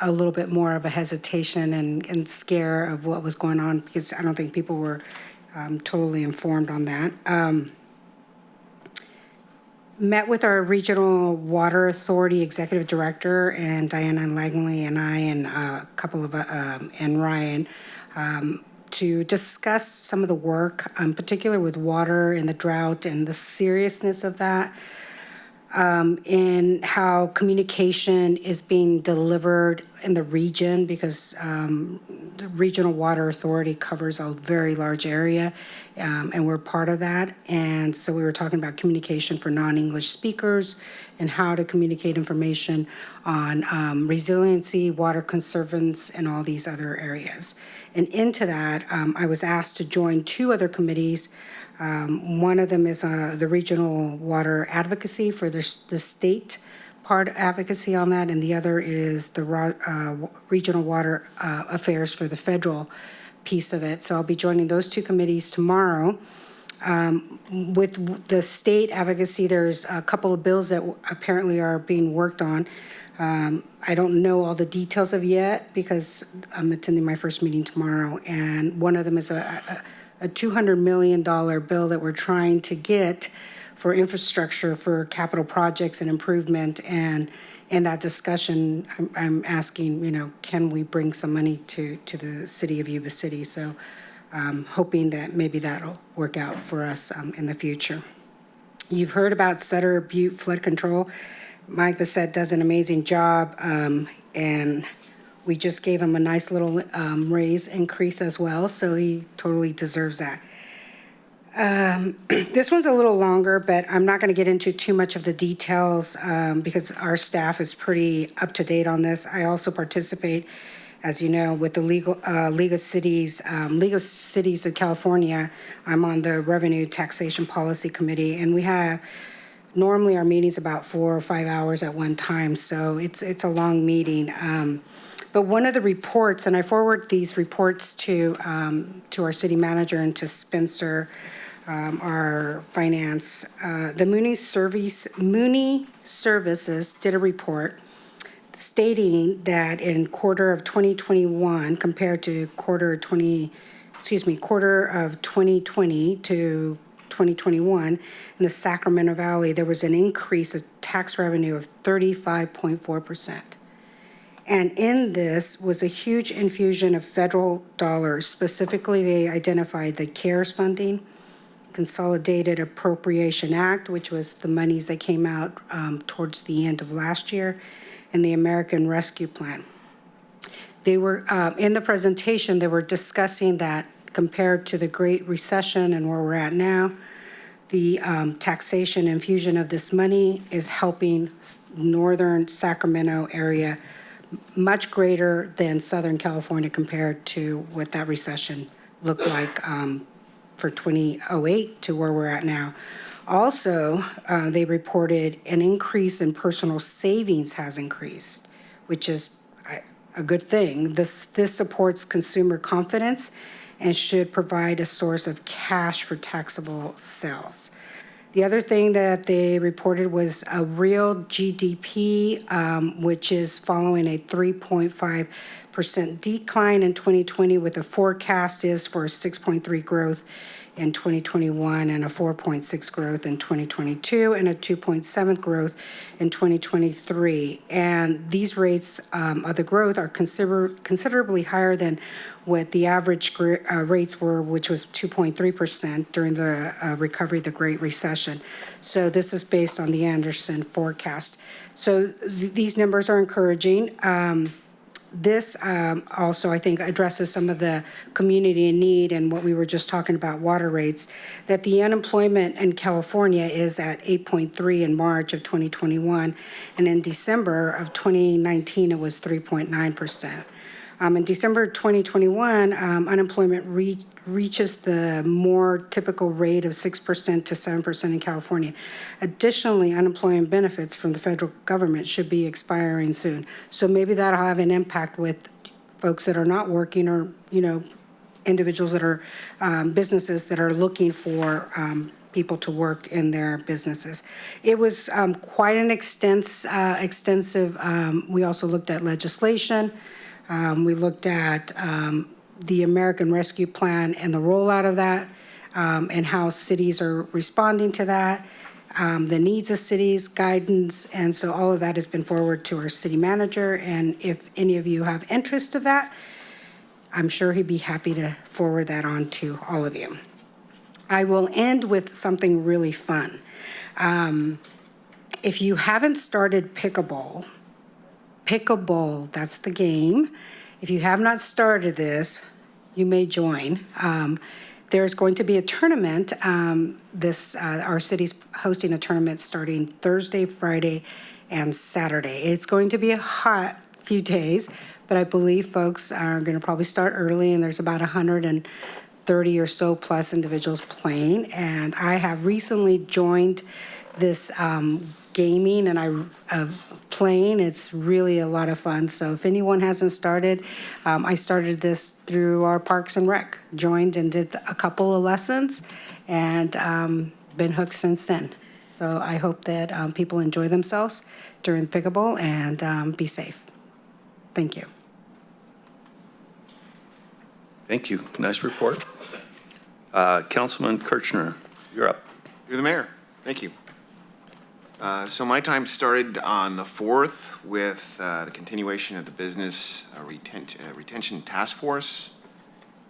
Speaker 8: a little bit more of a hesitation and scare of what was going on, because I don't think people were totally informed on that. Met with our Regional Water Authority Executive Director and Diana Langley and I and a couple of and Ryan to discuss some of the work, particularly with water and the drought and the seriousness of that. And how communication is being delivered in the region, because the Regional Water Authority covers a very large area, and we're part of that. And so we were talking about communication for non-English speakers and how to communicate information on resiliency, water conservance, and all these other areas. And into that, I was asked to join two other committees. One of them is the Regional Water Advocacy for the state part advocacy on that, and the other is the Regional Water Affairs for the federal piece of it. So I'll be joining those two committees tomorrow. With the state advocacy, there's a couple of bills that apparently are being worked on. I don't know all the details of yet because I'm attending my first meeting tomorrow, and one of them is a $200 million bill that we're trying to get for infrastructure for capital projects and improvement. And in that discussion, I'm asking, can we bring some money to the city of Yuba City? So hoping that maybe that'll work out for us in the future. You've heard about Sutter Butte flood control. Mike Bissett does an amazing job, and we just gave him a nice little raise increase as well, so he totally deserves that. This one's a little longer, but I'm not going to get into too much of the details because our staff is pretty up to date on this. I also participate, as you know, with the League of Cities of California. I'm on the Revenue Taxation Policy Committee, and we have normally our meeting's about 4 or 5 hours at one time, so it's a long meeting. But one of the reports, and I forward these reports to our city manager and to Spencer, our finance. The Mooney Services did a report stating that in quarter of 2021 compared to quarter of 2020 to 2021, in the Sacramento Valley, there was an increase of tax revenue of 35.4%. And in this was a huge infusion of federal dollars. Specifically, they identified the CARES funding, Consolidated Appropriation Act, which was the monies that came out towards the end of last year, and the American Rescue Plan. They were, in the presentation, they were discussing that compared to the Great Recession and where we're at now, the taxation infusion of this money is helping northern Sacramento area much greater than Southern California compared to what that recession looked like for 2008 to where we're at now. Also, they reported an increase in personal savings has increased, which is a good thing. This supports consumer confidence and should provide a source of cash for taxable sales. The other thing that they reported was a real GDP, which is following a 3.5% decline in 2020, with a forecast is for a 6.3 growth in 2021 and a 4.6 growth in 2022 and a 2.7 growth in 2023. And these rates of the growth are considerably higher than what the average rates were, which was 2.3% during the recovery of the Great Recession. So this is based on the Anderson forecast. So these numbers are encouraging. This also, I think, addresses some of the community in need and what we were just talking about, water rates, that the unemployment in California is at 8.3 in March of 2021, and in December of 2019, it was 3.9%. In December 2021, unemployment reaches the more typical rate of 6% to 7% in California. Additionally, unemployment benefits from the federal government should be expiring soon. So maybe that'll have an impact with folks that are not working, or, individuals that are businesses that are looking for people to work in their businesses. It was quite an extensive, we also looked at legislation. We looked at the American Rescue Plan and the rollout of that, and how cities are responding to that, the needs of cities, guidance, and so all of that has been forwarded to our city manager. And if any of you have interest of that, I'm sure he'd be happy to forward that on to all of you. I will end with something really fun. If you haven't started pickleball, that's the game. If you have not started this, you may join. There's going to be a tournament. Our city's hosting a tournament starting Thursday, Friday, and Saturday. It's going to be a hot few days, but I believe folks are going to probably start early, and there's about 130 or so plus individuals playing. And I have recently joined this gaming and playing. It's really a lot of fun. So if anyone hasn't started, I started this through our Parks and Rec, joined and did a couple of lessons, and been hooked since then. So I hope that people enjoy themselves during pickleball and be safe. Thank you.
Speaker 1: Thank you. Nice report. Councilman Kirchner, you're up.
Speaker 7: Through the mayor. Thank you. So my time started on the 4th with the continuation of the business retention task force,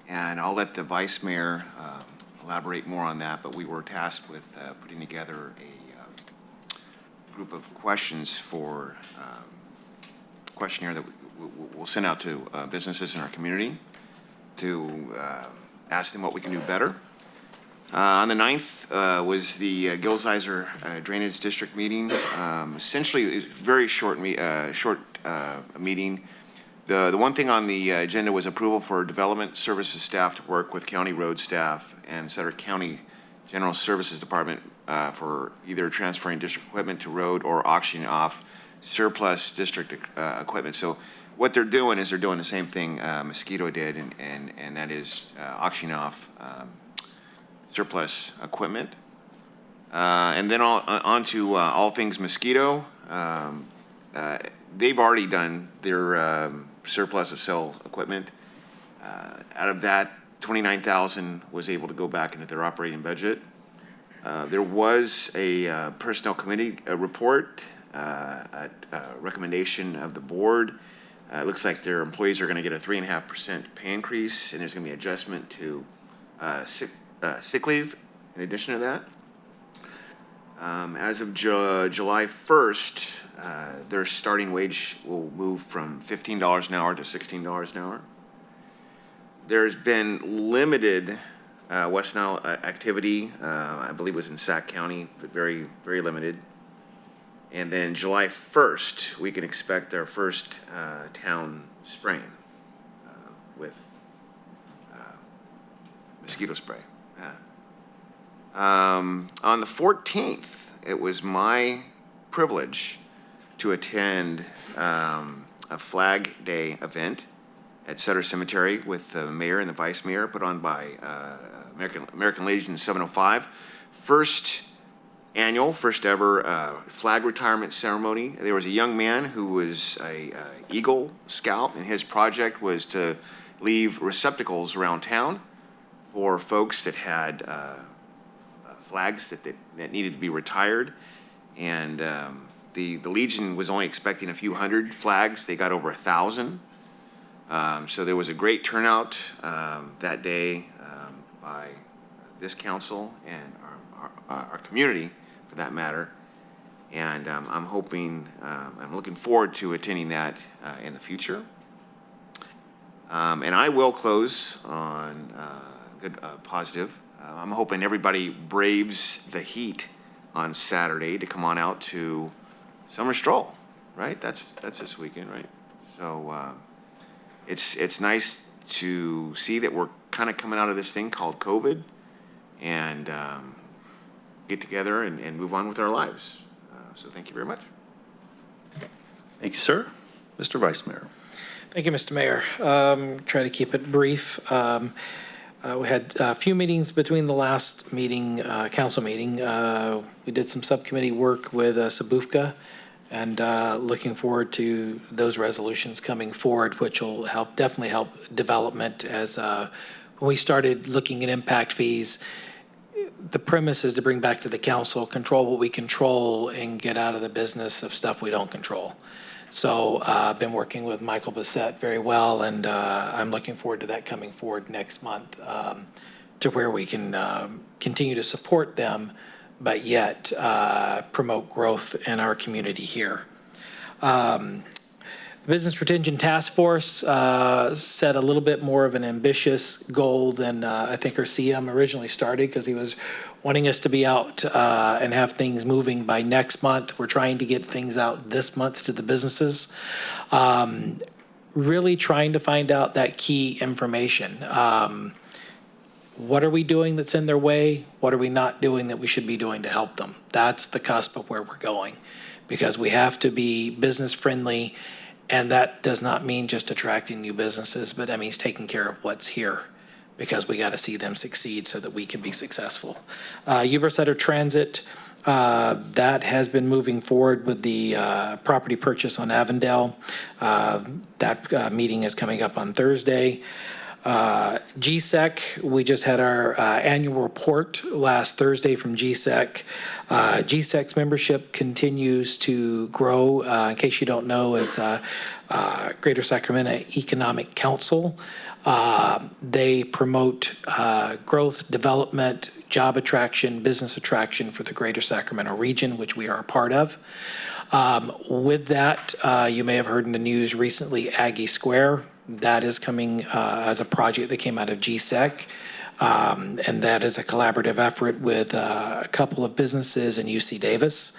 Speaker 7: and I'll let the vice mayor elaborate more on that, but we were tasked with putting together a group of questions for questionnaire that we'll send out to businesses in our community to ask them what we can do better. On the 9th was the Gilsizer Drainage District meeting. Essentially, it was a very short meeting. The one thing on the agenda was approval for development services staff to work with county road staff and Sutter County General Services Department for either transferring district equipment to road or auctioning off surplus district equipment. So what they're doing is they're doing the same thing Mosquito did, and that is auctioning off surplus equipment. And then on to all things Mosquito. They've already done their surplus of cell equipment. Out of that, $29,000 was able to go back into their operating budget. There was a Personnel Committee report, a recommendation of the board. It looks like their employees are going to get a 3.5% pay increase, and there's going to be an adjustment to sick leave in addition to that. As of July 1st, their starting wage will move from $15 an hour to $16 an hour. There's been limited West Nile activity, I believe it was in Sac County, but very, very limited. And then July 1st, we can expect our first town spraying with mosquito spray. On the 14th, it was my privilege to attend a Flag Day event at Sutter Cemetery with the mayor and the vice mayor, put on by American Legion 705. First ever flag retirement ceremony. There was a young man who was a Eagle Scout, and his project was to leave receptacles around town for folks that had flags that needed to be retired. And the Legion was only expecting a few hundred flags. They got over 1,000. So there was a great turnout that day by this council and our community, for that matter. And I'm looking forward to attending that in the future. And I will close on good positive. I'm hoping everybody braves the heat on Saturday to come on out to Summer Stroll, right? That's this weekend, right? So it's nice to see that we're kind of coming out of this thing called COVID and get together and move on with our lives. So thank you very much.
Speaker 1: Thank you, sir. Mr. Vice Mayor.
Speaker 11: Thank you, Mr. Mayor. Try to keep it brief. We had a few meetings between the last meeting, council meeting. We did some subcommittee work with Sabufka, and looking forward to those resolutions coming forward, which will definitely help development. As when we started looking at impact fees, the premise is to bring back to the council, control what we control, and get out of the business of stuff we don't control. So I've been working with Michael Bissett very well, and I'm looking forward to that coming forward next month to where we can continue to support them, but yet promote growth in our community here. The Business Retention Task Force set a little bit more of an ambitious goal than I think our CM originally started, because he was wanting us to be out and have things moving by next month. We're trying to get things out this month to the businesses. Really trying to find out that key information. What are we doing that's in their way? What are we not doing that we should be doing to help them? That's the cusp of where we're going, because we have to be business friendly, and that does not mean just attracting new businesses, but that means taking care of what's here, because we got to see them succeed so that we can be successful. Yuba City Transit, that has been moving forward with the property purchase on Avondale. That meeting is coming up on Thursday. GSEC, we just had our annual report last Thursday from GSEC. GSEC's membership continues to grow. In case you don't know, is Greater Sacramento Economic Council. They promote growth, development, job attraction, business attraction for the Greater Sacramento region, which we are a part of. With that, you may have heard in the news recently, Aggie Square. That is coming as a project that came out of GSEC, and that is a collaborative effort with a couple of businesses in UC Davis.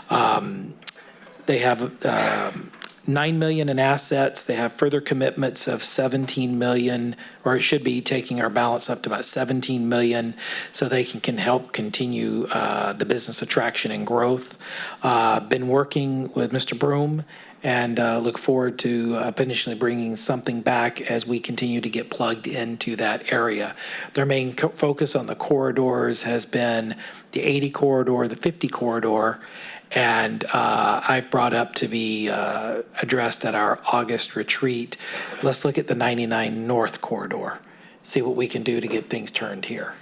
Speaker 11: They have $9 million in assets. They have further commitments of $17 million, or it should be taking our balance up to about $17 million, so they can help continue the business attraction and growth. Been working with Mr. Broom, and look forward to potentially bringing something back as we continue to get plugged into that area. Their main focus on the corridors has been the 80 corridor, the 50 corridor, and I've brought up to be addressed at our August retreat. Let's look at the 99 North corridor, see what we can do to get things turned here.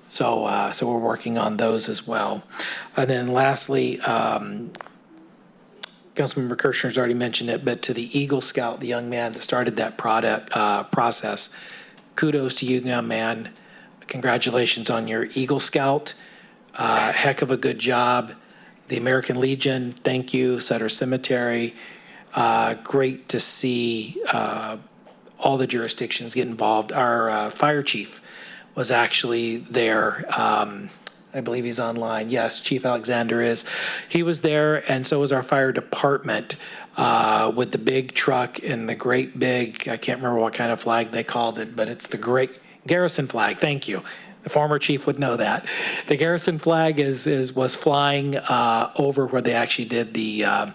Speaker 11: So we're working on those as well. And then lastly, Councilmember Kirshner's already mentioned it, but to the Eagle Scout, the young man that started that process, kudos to you, young man. Congratulations on your Eagle Scout. Heck of a good job. The American Legion, thank you. Sutter Cemetery, great to see all the jurisdictions get involved. Our fire chief was actually there. I believe he's online. Yes, Chief Alexander is. He was there, and so was our fire department with the big truck and the great big, I can't remember what kind of flag they called it, but it's the great garrison flag. Thank you. The former chief would know that. The garrison flag was flying over where they actually did the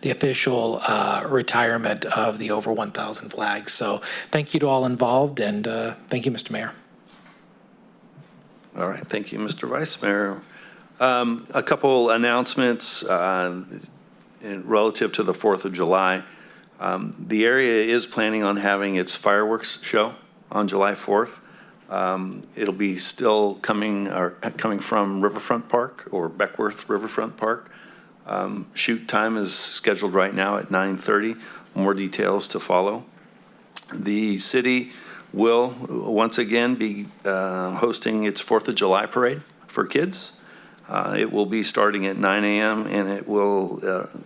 Speaker 11: official retirement of the over 1,000 flags. So thank you to all involved, and thank you, Mr. Mayor.
Speaker 1: All right, thank you, Mr. Vice Mayor. A couple announcements relative to the 4th of July. The area is planning on having its fireworks show on July 4th. It'll be still coming from Riverfront Park or Beckworth Riverfront Park. Shoot time is scheduled right now at 9:30. More details to follow. The city will once again be hosting its 4th of July parade for kids. It will be starting at 9 a.m. and it will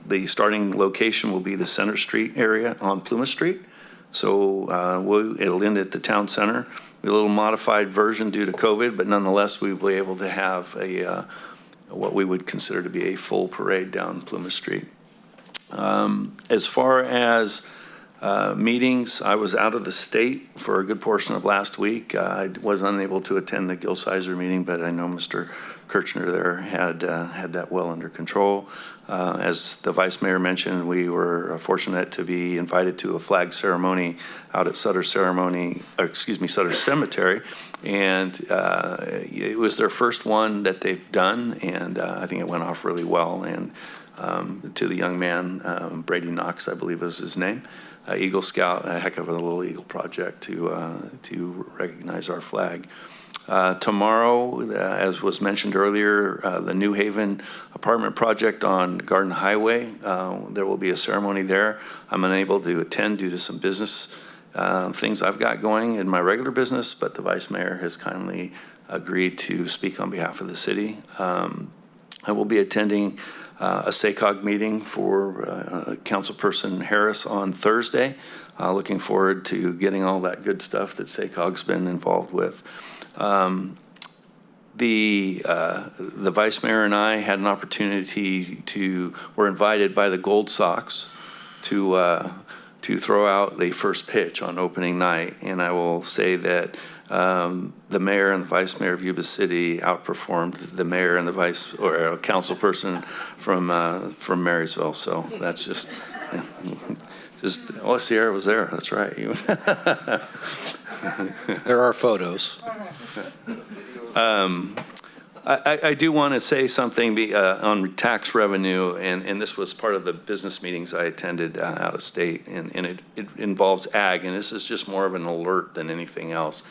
Speaker 1: the starting location will be the Center Street area on Plymouth Street. So it'll end at the town center. A little modified version due to COVID, but nonetheless, we will be able to have what we would consider to be a full parade down Plymouth Street. As far as meetings, I was out of the state for a good portion of last week. I was unable to attend the Gil Sizer meeting, but I know Mr. Kirchner there had that well under control. As the Vice Mayor mentioned, we were fortunate to be invited to a flag ceremony out at Sutter Cemetery, and it was their first one that they've done, and I think it went off really well. And to the young man, Brady Knox, I believe is his name, Eagle Scout, a heck of a little Eagle project to recognize our flag. Tomorrow, as was mentioned earlier, the New Haven apartment project on Garden Highway, there will be a ceremony there. I'm unable to attend due to some business things I've got going in my regular business, but the Vice Mayor has kindly agreed to speak on behalf of the city. I will be attending a SACOG meeting for Councilperson Harris on Thursday. Looking forward to getting all that good stuff that SACOG's been involved with. The Vice Mayor and I had an opportunity were invited by the Gold Sox to throw out the first pitch on opening night, and I will say that the mayor and the vice mayor of Yuba City outperformed the mayor and the vice or councilperson from Marysville. So that's just Sierra was there. That's right.
Speaker 9: There are photos.
Speaker 1: I do want to say something on tax revenue, and this was part of the business meetings I attended out of state, and it involves ag, and this is just more of an alert than anything else.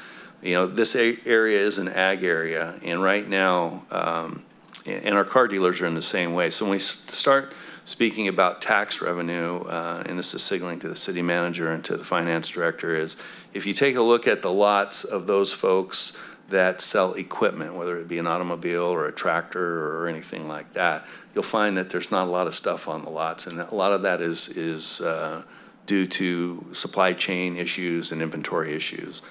Speaker 1: You know, this area is an ag area, and right now, and our car dealers are in the same way. So when we start speaking about tax revenue, and this is signaling to the city manager and to the finance director, is if you take a look at the lots of those folks that sell equipment, whether it be an automobile or a tractor or anything like that, you'll find that there's not a lot of stuff on the lots, and a lot of that is due to supply chain issues and inventory issues.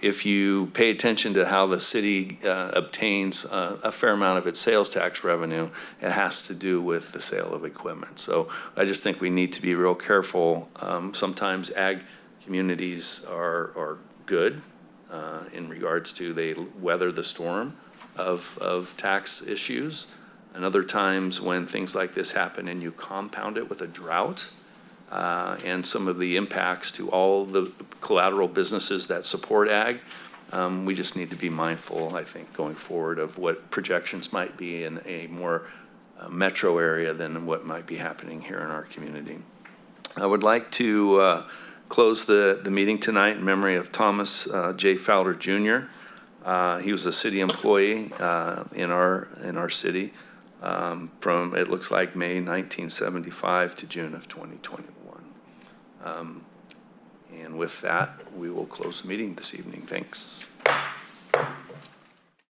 Speaker 1: If you pay attention to how the city obtains a fair amount of its sales tax revenue, it has to do with the sale of equipment. So I just think we need to be real careful. Sometimes ag communities are good in regards to they weather the storm of tax issues. And other times when things like this happen and you compound it with a drought, and some of the impacts to all the collateral businesses that support ag, we just need to be mindful, I think, going forward of what projections might be in a more metro area than what might be happening here in our community. I would like to close the meeting tonight in memory of Thomas J. Fowler Jr. He was a city employee in our city from, it looks like, May 1975 to June of 2021. And with that, we will close the meeting this evening. Thanks.